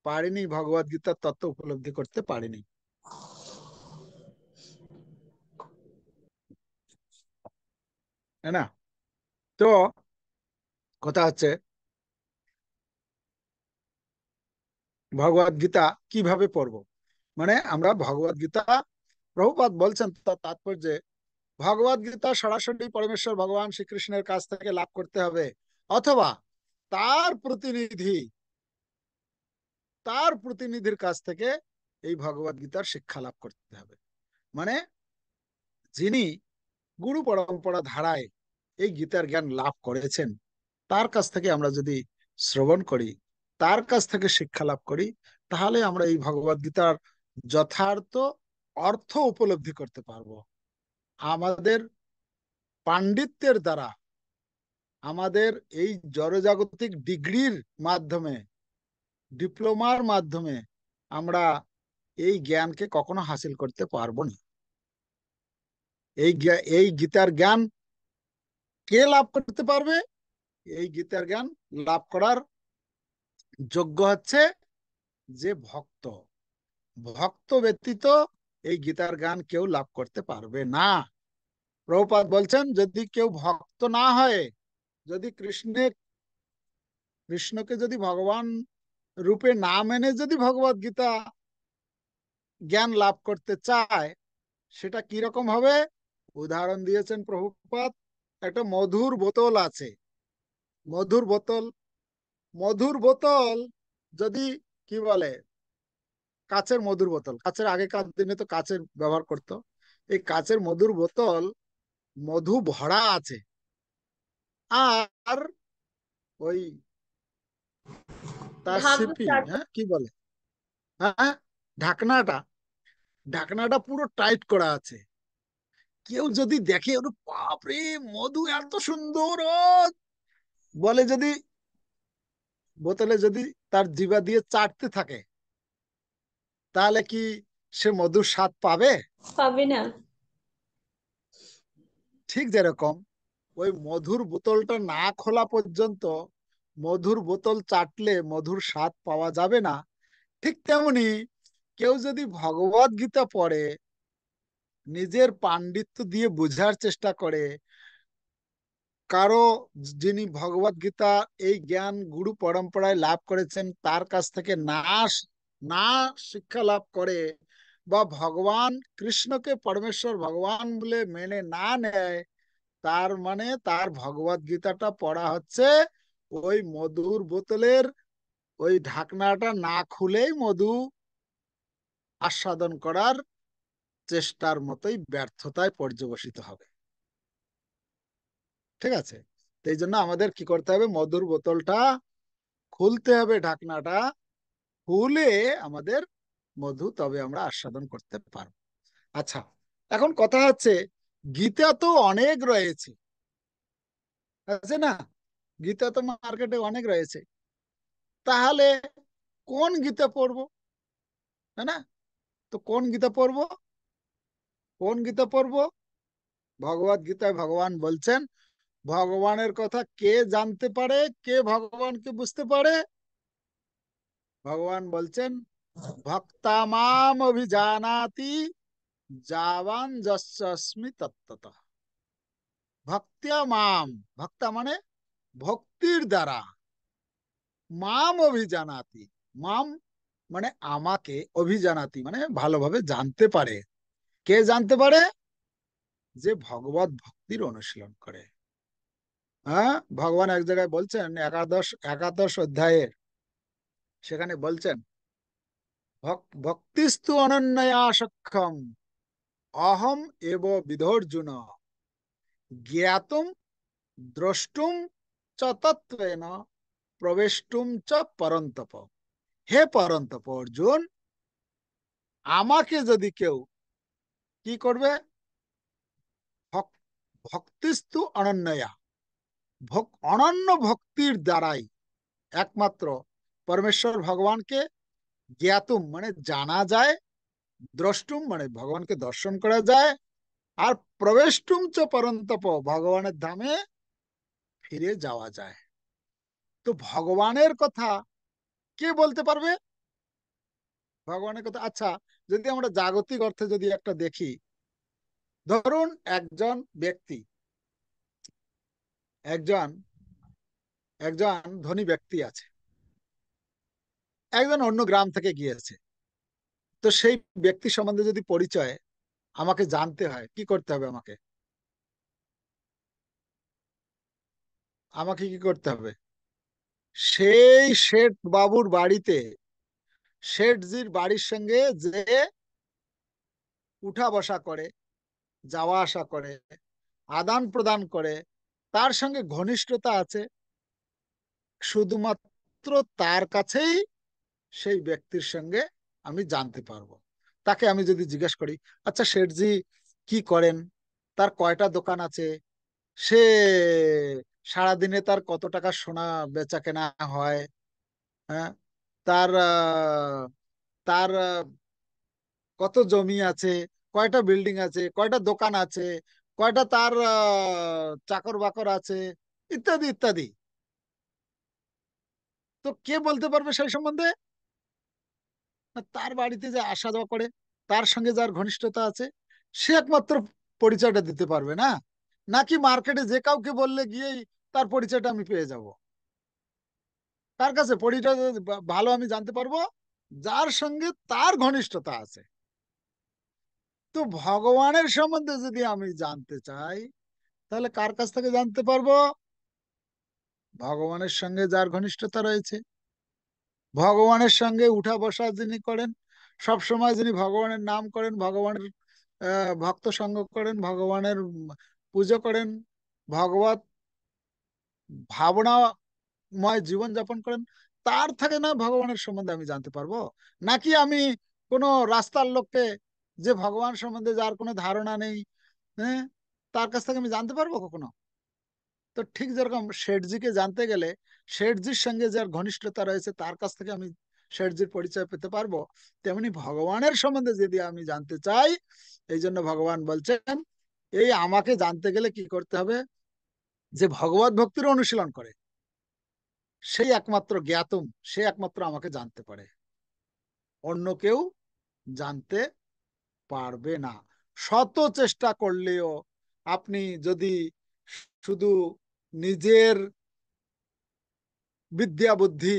পারেনি, ভগবদ গীতার তত্ত্ব উপলব্ধি করতে পারেনি। তাই না? তো কথা হচ্ছে, ভগবদ গীতা কিভাবে পড়বো? মানে আমরা ভগবদ গীতা, প্রভুপাদ বলছেন তার তাৎপর্যে, ভগবদ গীতা সরাসরি পরমেশ্বর ভগবান শ্রীকৃষ্ণের কাছ থেকে লাভ করতে হবে, অথবা তার প্রতিনিধি, তার প্রতিনিধির কাছ থেকে এই ভগবদ গীতার শিক্ষা লাভ করতে হবে। মানে যিনি গুরু পরম্পরা ধারায় এই গীতার জ্ঞান লাভ করেছেন, তার কাছ থেকে আমরা যদি শ্রবণ করি, তার কাছ থেকে শিক্ষা লাভ করি, তাহলে আমরা এই ভগবদ গীতার যথার্থ অর্থ উপলব্ধি করতে পারবো। আমাদের পাণ্ডিত্যের দ্বারা, আমাদের এই জড়জাগতিক ডিগ্রির মাধ্যমে, ডিপ্লোমার মাধ্যমে আমরা এই জ্ঞানকে কখনো হাসিল করতে পারবো না। এই গীতার জ্ঞান কে লাভ করতে পারবে? এই গীতার জ্ঞান লাভ করার যোগ্য হচ্ছে যে ভক্ত। ভক্ত ব্যতীত এই গীতার জ্ঞান কেউ লাভ করতে পারবে না। প্রভুপাদ বলছেন, যদি কেউ ভক্ত না হয়, যদি কৃষ্ণকে যদি ভগবান রূপে না মেনে যদি ভগবদ গীতা জ্ঞান লাভ করতে চায়, সেটা কি রকম হবে? উদাহরণ দিয়েছেন প্রভুপাদ, একটা মধুর বোতল আছে, মধুর বোতল মধুর বোতল যদি কি বলে, কাচের মধুর বোতল, কাচের আগেকার দিনে তো কাচের ব্যবহার করতো, এই কাচের মধুর বোতল মধু ভরা আছে, আর ওই তার সিপি, ঢাকনা। হ্যাঁ কি বলে, হ্যাঁ ঢাকনাটা, ঢাকনাটা পুরো টাইট করা আছে। কেউ যদি দেখে, ওরে বাপরে, মধু এত সুন্দর, ও বলে, যদি বোতলে যদি তার জিভা দিয়ে চাটতে থাকে, তাহলে কি সে মধুর স্বাদ পাবে? পাবে না। ঠিক যেরকম ওই মধুর বোতলটা না খোলা পর্যন্ত মধুর বোতল চাটলে মধুর স্বাদ পাওয়া যাবে না, ঠিক তেমনি কেউ যদি ভগবদ গীতা পড়ে, নিজের পাণ্ডিত্য দিয়ে বোঝার চেষ্টা করে, কারো, যিনি ভগবদ গীতা এই জ্ঞান গুরু পরম্পরায় লাভ করেছেন তার কাছ থেকে না শিক্ষা লাভ করে, বা ভগবান কৃষ্ণকে পরমেশ্বর ভগবান বলে মেনে না নেয়, তার মানে তার ভগবদ গীতাটা পড়া হচ্ছে ওই মধুর বোতলের ওই ঢাকনাটা না খুলেই মধু আস্বাদন করার চেষ্টার মতোই ব্যর্থতায় পর্যবসিত হবে। ঠিক আছে, তো এই জন্য আমাদের কি করতে হবে, মধুর বোতলটা খুলতে হবে, ঢাকনাটা খুলে আমাদের মধু তবে আমরা আস্বাদন করতে পারবো। আচ্ছা, এখন কথা হচ্ছে, গীতা তো অনেক রয়েছে, আছে না, গীতা তো মার্কেটে অনেক রয়েছে, তাহলে কোন গীতা পড়বো, তাই না? তো কোন গীতা পড়বো, কোন গীতা পড়বো? ভগবদ গীতায় ভগবান বলছেন, ভগবানের কথা কে জানতে পারে, কে ভগবানকে বুঝতে পারে? ভগবান বলছেন, ভক্তা মাম অভিজানাতি যাবান যস্মি তত্ত্বতঃ। ভক্তিয়া মাম, ভক্তা মানে ভক্তির দ্বারা, মাম অভিজানাতি, মাম মানে আমাকে, অভিজানাতি মানে ভালোভাবে জানতে পারে। কে জানতে পারে? যে ভগবত ভক্তির অনুশীলন করে। হ্যাঁ, ভগবান এক জায়গায় বলছেন, একাদশ অধ্যায়ের, সেখানে বলছেন, ভক্তিস্তু অনন্যয়া সক্ষম অহম এব বিধর্জুন জ্ঞাতুম দ্রষ্টুম চ তত্ত্বেন প্রবেষ্টুম চ পরন্তপ। হে পরন্তপ অর্জুন, আমাকে যদি কেউ কি করবে, ভক্তিস্তু অনন্যয়া, অনন্য ভক্তির দ্বারাই একমাত্র পরমেশ্বর ভগবানকে জ্ঞাতুম মানে জানা যায়, দ্রষ্টুম মানে ভগবানকে দর্শন করা যায়, আর প্রবেষ্টুম চ পরন্তপ ভগবানের ধামে ফিরে যাওয়া যায়। তো ভগবানের কথা কে বলতে পারবে? ভগবানের কথা, আচ্ছা, যদি আমরা জাগতিক অর্থে যদি একটা দেখি, ধরুন একজন ব্যক্তি, একজন একজন ধনী ব্যক্তি আছে, একজন অন্য গ্রাম থেকে গিয়েছে, তো সেই ব্যক্তি সম্বন্ধে যদি পরিচয় আমাকে জানতে হয়, কি করতে হবে আমাকে? আমাকে কি করতে হবে? সেই শেঠ বাবুর বাড়িতে, শেঠজির বাড়ির সঙ্গে যে উঠা বসা করে, যাওয়া আসা করে, আদান প্রদান করে, তার সঙ্গে ঘনিষ্ঠতা আছে, শুধুমাত্র তার কাছেই সেই ব্যক্তির সঙ্গে আমি জানতে পারবো। তাকে আমি যদি জিজ্ঞেস করি, আচ্ছা শেঠজি কি করেন, তার কয়টা দোকান আছে, সে সারাদিনে তার কত টাকা সোনা বেচা কেনা হয়, হ্যাঁ, তার তার কত জমি আছে, কয়টা বিল্ডিং আছে, কয়টা দোকান আছে, কয়টা তার চাকর বাকর আছে, ইত্যাদি ইত্যাদি, তো কে বলতে পারবে সেই সম্বন্ধে? না, তার বাড়িতে যে আসা যাওয়া করে, তার সঙ্গে যার ঘনিষ্ঠতা আছে, সে একমাত্র পরিচয়টা দিতে পারবে, না? নাকি মার্কেটে যে কাউকে বললে গিয়েই তার পরিচয়টা আমি পেয়ে যাব? তার কাছে পরিচয় ভালো আমি জানতে পারবো যার সঙ্গে তার ঘনিষ্ঠতা আছে। তো ভগবানের সম্বন্ধে যদি আমি জানতে চাই, তাহলে কার কাছ থেকে জানতে পারবো? ভগবানের সঙ্গে যার ঘনিষ্ঠতা রয়েছে, ভগবানের সঙ্গে উঠা বসা যিনি করেন, সব সময় যিনি ভগবানের নাম করেন, ভগবানের ভক্ত সঙ্গ করেন, ভগবানের পুজো করেন, ভগবত ভাবনাময় জীবন যাপন করেন, তার থেকে না ভগবানের সম্বন্ধে আমি জানতে পারবো? নাকি আমি কোনো রাস্তার লোককে, যে ভগবান সম্বন্ধে যার কোনো ধারণা নেই, হ্যাঁ, তার কাছ থেকে আমি জানতে পারবো কখনো? তো ঠিক যেরকম শেঠজিকে জানতে গেলে শেঠজির সঙ্গে যার ঘনিষ্ঠতা রয়েছে তার কাছ থেকে আমি শেঠজির পরিচয় পেতে পারবো, তেমনি ভগবানের সম্বন্ধে যদি আমি জানতে চাই, এই জন্য ভগবান বলছেন এই আমাকে জানতে গেলে কি করতে হবে? যে ভগবত ভক্তির অনুশীলন করে সেই একমাত্র জ্ঞাতম, সে একমাত্র আমাকে জানতে পারে, অন্য কেউ জানতে পারবে না। শত চেষ্টা করলেও আপনি যদি শুধু নিজের বিদ্যা বুদ্ধি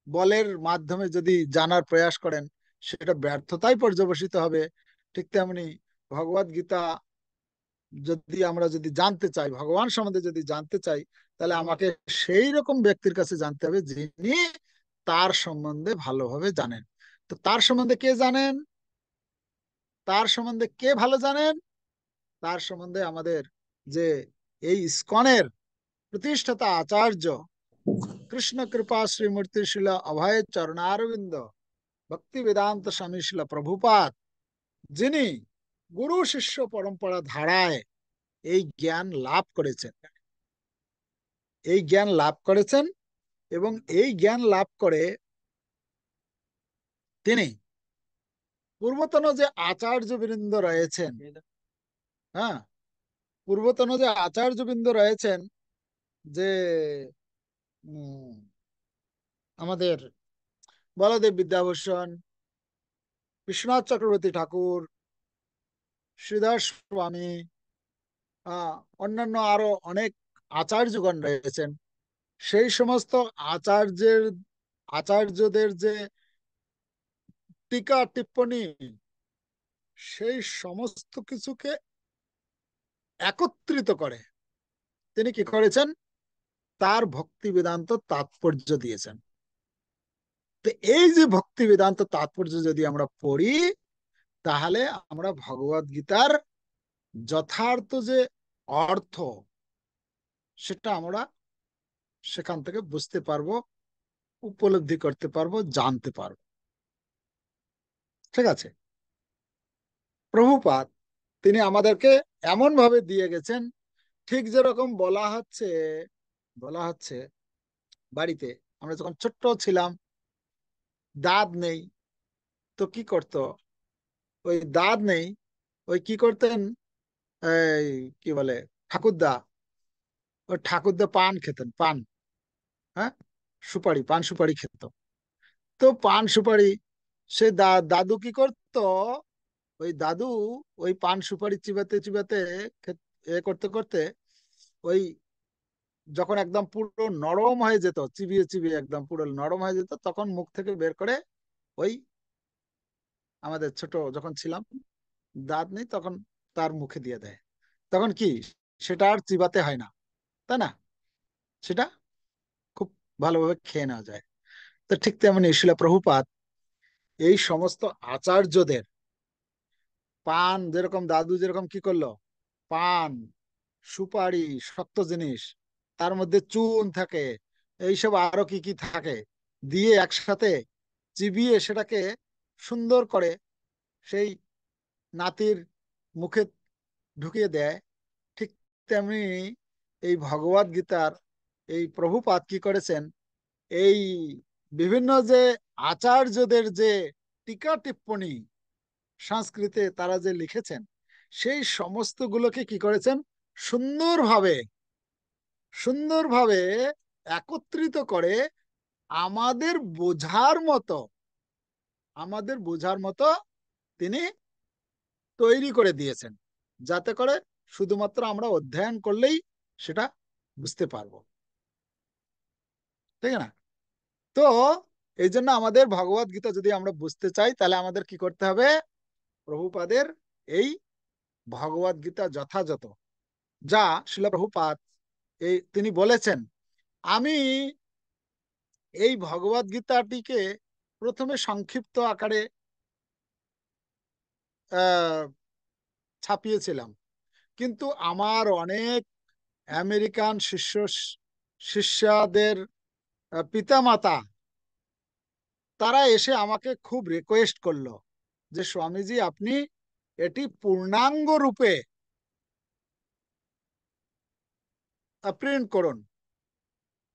বলের মাধ্যমে যদি জানার প্রয়াস করেন, সেটা ব্যর্থতাই পর্যবসিত হবে। ঠিক তেমনি ভগবত গীতা যদি জানতে চাই, ভগবান সম্বন্ধে যদি জানতে চাই, তাহলে আমাকে সেই রকম ব্যক্তির কাছে জানতে হবে যিনি তার সম্বন্ধে ভালোভাবে জানেন। তো তার সম্বন্ধে কে জানেন? তার সম্বন্ধে কে ভালো জানেন? তার সম্বন্ধে আমাদের যে এই ইস্কনের প্রতিষ্ঠাতা আচার্য কৃষ্ণ কৃপা শ্রীমূর্তি শিল অভয় চরণারবিন্দ ভক্তি বেদান্ত স্বামী শিল প্রভুপাদ, যিনি গুরু শিষ্য পরম্পরা ধারায় এই জ্ঞান লাভ করেছেন, এই জ্ঞান লাভ করেছেন, এবং এই জ্ঞান লাভ করে তিনি পূর্বতন যে আচার্যবৃন্দ রয়েছেন, হ্যাঁ, পূর্বতন যে আচার্যবৃন্দ রয়েছেন, যে উম, আমাদের বলদেব বিদ্যাভূষণ, বিশ্বনাথ চক্রবর্তী ঠাকুর, শ্রীধর স্বামী, অন্যান্য আরো অনেক আচার্যগণ রয়েছেন, সেই সমস্ত আচার্যদের যে টিকা টিপ্পনী, সেই সমস্ত কিছুকে একত্রিত করে তিনি কি করেছেন? তার ভক্তি বেদান্ত তাৎপর্য দিয়েছেন। তো এই যে ভক্তি বেদান্ত তাৎপর্য যদি আমরা পড়ি, তাহলে আমরা ভগবদ গীতার যথার্থ যে অর্থ, সেটা আমরা সেখান থেকে বুঝতে পারবো, উপলব্ধি করতে পারবো, জানতে পারবো। ঠিক আছে? প্রভুপাদ তিনি আমাদেরকে এমন ভাবে দিয়ে গেছেন, ঠিক যেরকম বলা হচ্ছে বাড়িতে আমরা যখন ছোট্ট ছিলাম, দাঁত নেই, তো কি করতো? ওই দাঁত নেই, ওই কি করতেন, এই কি বলে, ঠাকুরদা, ওই ঠাকুরদা পান খেতেন, পান, হ্যাঁ, সুপারি, পান সুপারি খেত। তো পান সুপারি, সে দাদু কি করতো? ওই দাদু ওই পান সুপারি চিবাতে চিবাতে করতে করতে, ওই যখন একদম পুরো নরম হয়ে যেত, চিবিয়ে চিবিয়ে একদম পুরো নরম হয়ে যেত, তখন মুখ থেকে বের করে ওই আমাদের ছোট যখন ছিলাম, দাঁত নেই, তখন তার মুখে দিয়ে দেয়। তখন কি, সেটা আর চিবাতে হয় না, তাই না? সেটা খুব ভালোভাবে খেয়ে নেওয়া যায়। তো ঠিক তেমনি শিলা প্রভুপাদ এই সমস্ত আচার্যদের পান, যেরকম দাদু যেরকম কি করলো, পান সুপারি শক্ত জিনিস, তার মধ্যে চুন থাকে, এইসব আরো কি কি থাকে, দিয়ে একসাথে চিবিয়ে সেটাকে সুন্দর করে সেই নাতির মুখে ঢুকিয়ে দেয়। ঠিক তেমনি এই ভগবদ গীতার এই প্রভুপাদ কি করেছেন, এই বিভিন্ন যে আচার্যদের যে টিকা টিপ্পনী সংস্কৃতে তারা যে লিখেছেন, সেই সমস্ত গুলোকে কি করেছেন, সুন্দরভাবে সুন্দরভাবে একত্রিত করে আমাদের বোঝার মতো, আমাদের বোঝার মতো তিনি তৈরি করে দিয়েছেন, যাতে করে শুধুমাত্র আমরা অধ্যয়ন করলেই সেটা বুঝতে পারবো। ঠিক না? তো এই জন্য আমাদের ভগবত গীতা যদি আমরা বুঝতে চাই, তাহলে আমাদের কি করতে হবে? প্রভুপাদের এই ভগবত গীতা যথাযথ যা শিল প্রভুপাদ এই তিনি বলেছেন, আমি এই ভগবদ গীতাটিকে প্রথমে সংক্ষিপ্ত আকারে আহ ছাপিয়েছিলাম, কিন্তু আমার অনেক আমেরিকান শিষ্যদের পিতামাতা তারা এসে আমাকে খুব রিকোয়েস্ট করলো যে স্বামীজি আপনি এটি পূর্ণাঙ্গ রূপে প্রিন্ট করুন।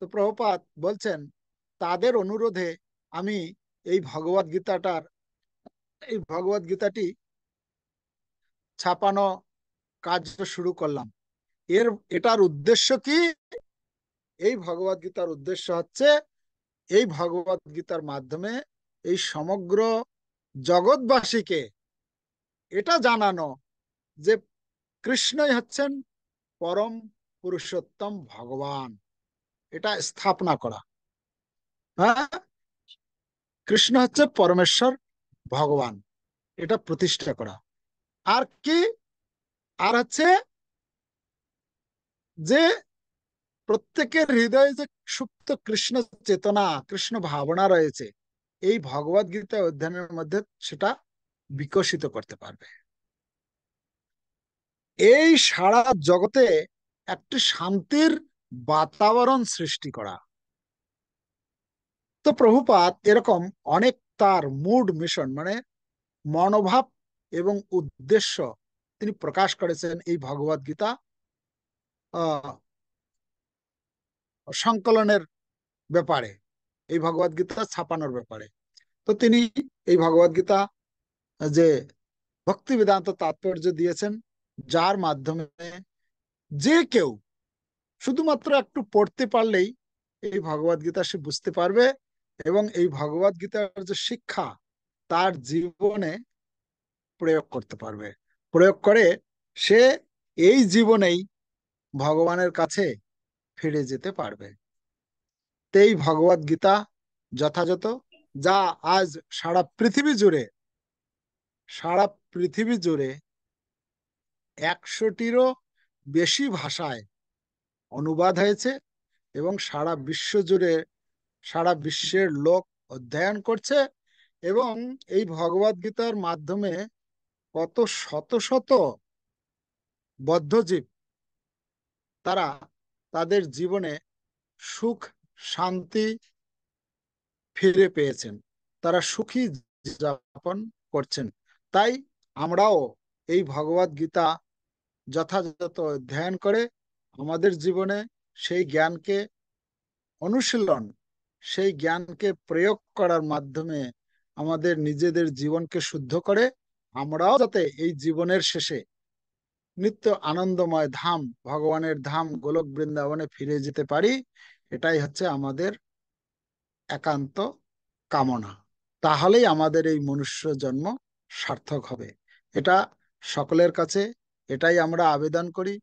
তো প্রভুপাদ বলছেন তাদের অনুরোধে আমি এই ভগবদ গীতাটি ছাপানো কাজ শুরু করলাম। এটার উদ্দেশ্য কি? এই ভগবদ গীতার উদ্দেশ্য হচ্ছে এই ভগবদ গীতার মাধ্যমে এই সমগ্র জগৎবাসীকে এটা জানানো যে কৃষ্ণই হচ্ছেন পরম পুরুষোত্তম ভগবান, এটা স্থাপনা করা। হ্যাঁ, কৃষ্ণ হচ্ছে পরমেশ্বর ভগবান, এটা প্রতিষ্ঠা করা। আর কি? আর হচ্ছে যে প্রত্যেকের হৃদয়ে যে সুপ্ত কৃষ্ণ চেতনা, কৃষ্ণ ভাবনা রয়েছে, এই ভগবদ গীতা অধ্যয়নের মধ্যে সেটা বিকশিত করতে পারবে। এই সারা জগতে একটি শান্তির বাতাবরণ সৃষ্টি করা। তো প্রভুপাদ এরকম অনেক তার মুড মিশন মানে মনোভাব এবং উদ্দেশ্য তিনি প্রকাশ করেছেন এই ভগবদ গীতা সংকলনের ব্যাপারে, এই ভগবদ গীতা ছাপানোর ব্যাপারে। তো তিনি এই ভগবদ গীতা যে ভক্তি বেদান্ত তাৎপর্য দিয়েছেন, যার মাধ্যমে যে কেউ শুধুমাত্র একটু পড়তে পারলেই এই ভগবদ গীতা সে বুঝতে পারবে এবং এই ভগবদ গীতার যে শিক্ষা তার জীবনে প্রয়োগ করতে পারবে। প্রয়োগ করে সে এই জীবনেই ভগবানের কাছে ফিরে যেতে পারবে। তো এই ভগবদ গীতা যথাযথ যা আজ সারা পৃথিবী জুড়ে 100টিরও বেশি ভাষায় অনুবাদ হয়েছে এবং সারা বিশ্বের লোক অধ্যয়ন করছে। এবং এই ভগবদ গীতার মাধ্যমে কত শত শত বদ্ধজীব তারা তাদের জীবনে সুখ শান্তি ফিরে পেয়েছেন, তারা সুখী যাপন করছেন। তাই আমরাও এই ভগবদ গীতা যথাযথ অধ্যয়ন করে আমাদের জীবনে সেই জ্ঞানকে অনুশীলন, সেই জ্ঞানকে প্রয়োগ করার মাধ্যমে আমাদের নিজেদের জীবনকে শুদ্ধ করে আমরাও যাতে এই জীবনের শেষে নিত্য আনন্দময় ধাম ভগবানের ধাম গোলক বৃন্দাবনে ফিরে যেতে পারি, এটাই হচ্ছে আমাদের একান্ত কামনা। তাহলেই আমাদের এই মনুষ্য জন্ম সার্থক হবে। এটা সকলের কাছে এটাই আমরা আবেদন করি,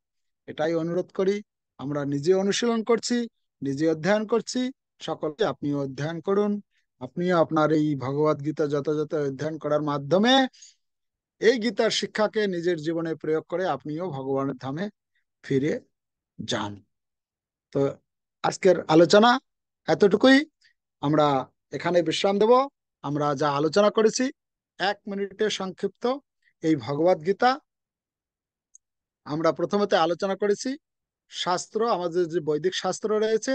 এটাই অনুরোধ করি। আমরা নিজে অনুশীলন করছি, নিজে অধ্যয়ন করছি, সকলকে আপনিও অধ্যয়ন করুন। আপনিও আপনার এই ভগবদ গীতা যথাযথ অধ্যয়ন করার মাধ্যমে এই গীতার শিক্ষাকে নিজের জীবনে প্রয়োগ করে আপনিও ভগবানের ধামে ফিরে যান। তো আজকের আলোচনা এতটুকুই, আমরা এখানে বিশ্রাম দেব। আমরা যা আলোচনা করেছি 1 মিনিটের সংক্ষিপ্ত এই ভগবদ গীতা আমরা প্রথমতে আলোচনা করেছি শাস্ত্র, আমাদের যে বৈদিক শাস্ত্র রয়েছে,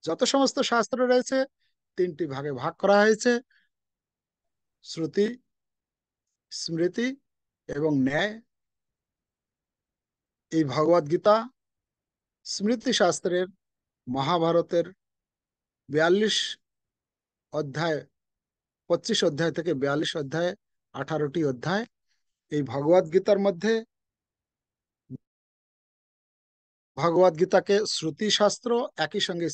যত সমস্ত শাস্ত্র রয়েছে 3টি ভাগে ভাগ করা হয়েছে: শ্রুতি, স্মৃতি এবং ন্যায়। এই ভগবদ গীতা স্মৃতি শাস্ত্রের মহাভারতের 42 অধ্যায়, 25 অধ্যায় থেকে 42 অধ্যায়, 18টি অধ্যায়। এই ভগবদ গীতার মধ্যে ভগবদ গীতাকে শ্রুতি শাস্ত্র একই সঙ্গে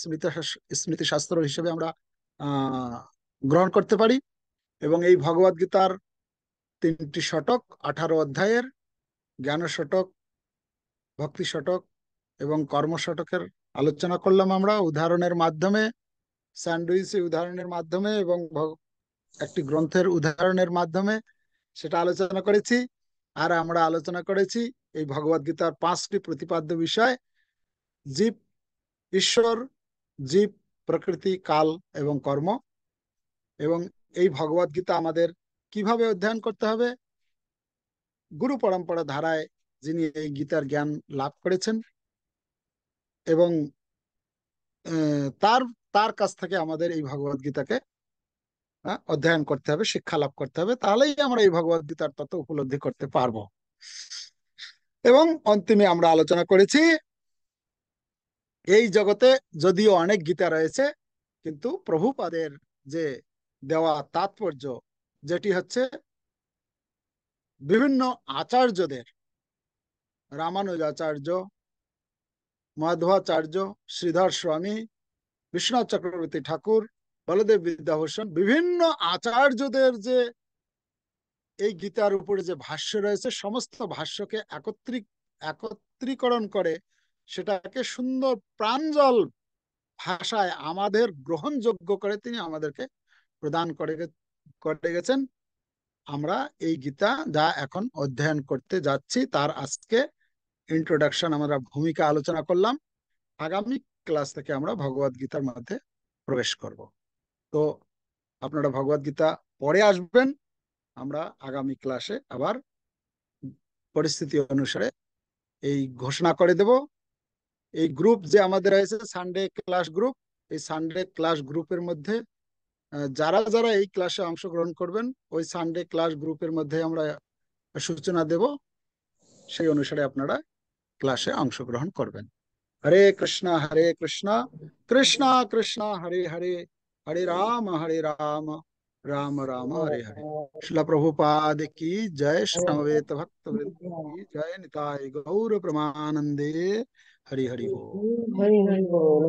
স্মৃতি শাস্ত্র হিসেবে আমরা গ্রহণ করতে পারি। এবং এই ভগবদ গীতার 3টি শতক, 18 অধ্যায়ের জ্ঞান শতক, ভক্তি শতক এবং কর্ম শতকের আলোচনা করলাম আমরা উদাহরণের মাধ্যমে, স্যান্ডউইচ উদাহরণের মাধ্যমে এবং একটি গ্রন্থের উদাহরণের মাধ্যমে সেটা আলোচনা করেছি। আর আমরা আলোচনা করেছি এই ভগবদ গীতার 5টি প্রতিপাদ্য বিষয়: জীব, ঈশ্বর, জীব, প্রকৃতি, কাল এবং কর্ম। এবং এই ভগবদ গীতা আমাদের কিভাবে অধ্যয়ন করতে হবে? গুরু পরম্পরা ধারায় যিনি এই গীতার জ্ঞান লাভ করেছেন এবং তার তার কাছ থেকে আমাদের এই ভগবদ গীতাকে অধ্যয়ন করতে হবে, শিক্ষা লাভ করতে হবে, তাহলেই আমরা এই ভগবদ গীতার তত্ত্ব উপলব্ধি করতে পারবো। এবং অন্তিমে আমরা আলোচনা করেছি এই জগতে যদিও অনেক গীতা রয়েছে, কিন্তু প্রভুপাদের যে দেওয়া তাৎপর্য, যেটি হচ্ছে বিভিন্ন আচার্যদের, রামানুজাচার্য, মাধবাচার্য, শ্রীধর স্বামী, বিশ্বনাথ চক্রবর্তী ঠাকুর, বলদেব বিদ্যাভূষণ, বিভিন্ন আচার্যদের যে এই গীতার উপরে যে ভাষ্য রয়েছে, সমস্ত ভাষ্যকে একত্রীকরণ করে সেটাকে সুন্দর প্রাঞ্জল ভাষায় আমাদের গ্রহণযোগ্য করে তিনি আমাদেরকে প্রদান করে গেছেন। আমরা এই গীতা যা এখন অধ্যয়ন করতে যাচ্ছি তার আজকে ইন্ট্রোডাকশন, আমরা ভূমিকা আলোচনা করলাম। আগামী ক্লাস থেকে আমরা ভগবদ গীতার মধ্যে প্রবেশ করব। তো আপনারা ভগবদ গীতা পরে আসবেন, আমরা আগামী ক্লাসে আবার পরিস্থিতি অনুসারে এই ঘোষণা করে দেব। এই গ্রুপ যে আমাদের আছে সানডে ক্লাস গ্রুপ, এই সানডে ক্লাস গ্রুপের মধ্যে যারা যারা এই ক্লাসে অংশগ্রহণ করবেন, ওই সানডে ক্লাস গ্রুপের মধ্যে আমরা সূচনা দেব, সেই অনুসারে আপনারা ক্লাসে অংশগ্রহণ করবেন। হরে কৃষ্ণ কৃষ্ণ কৃষ্ণ হরে হরে, হরে রাম রাম রাম हरे हरे। श्रील प्रभुपाद की जय, समवेत भक्त वृंद की जय, निताय गौर प्रमानंदे। हरि हरि बोल। हरि हरि बोल।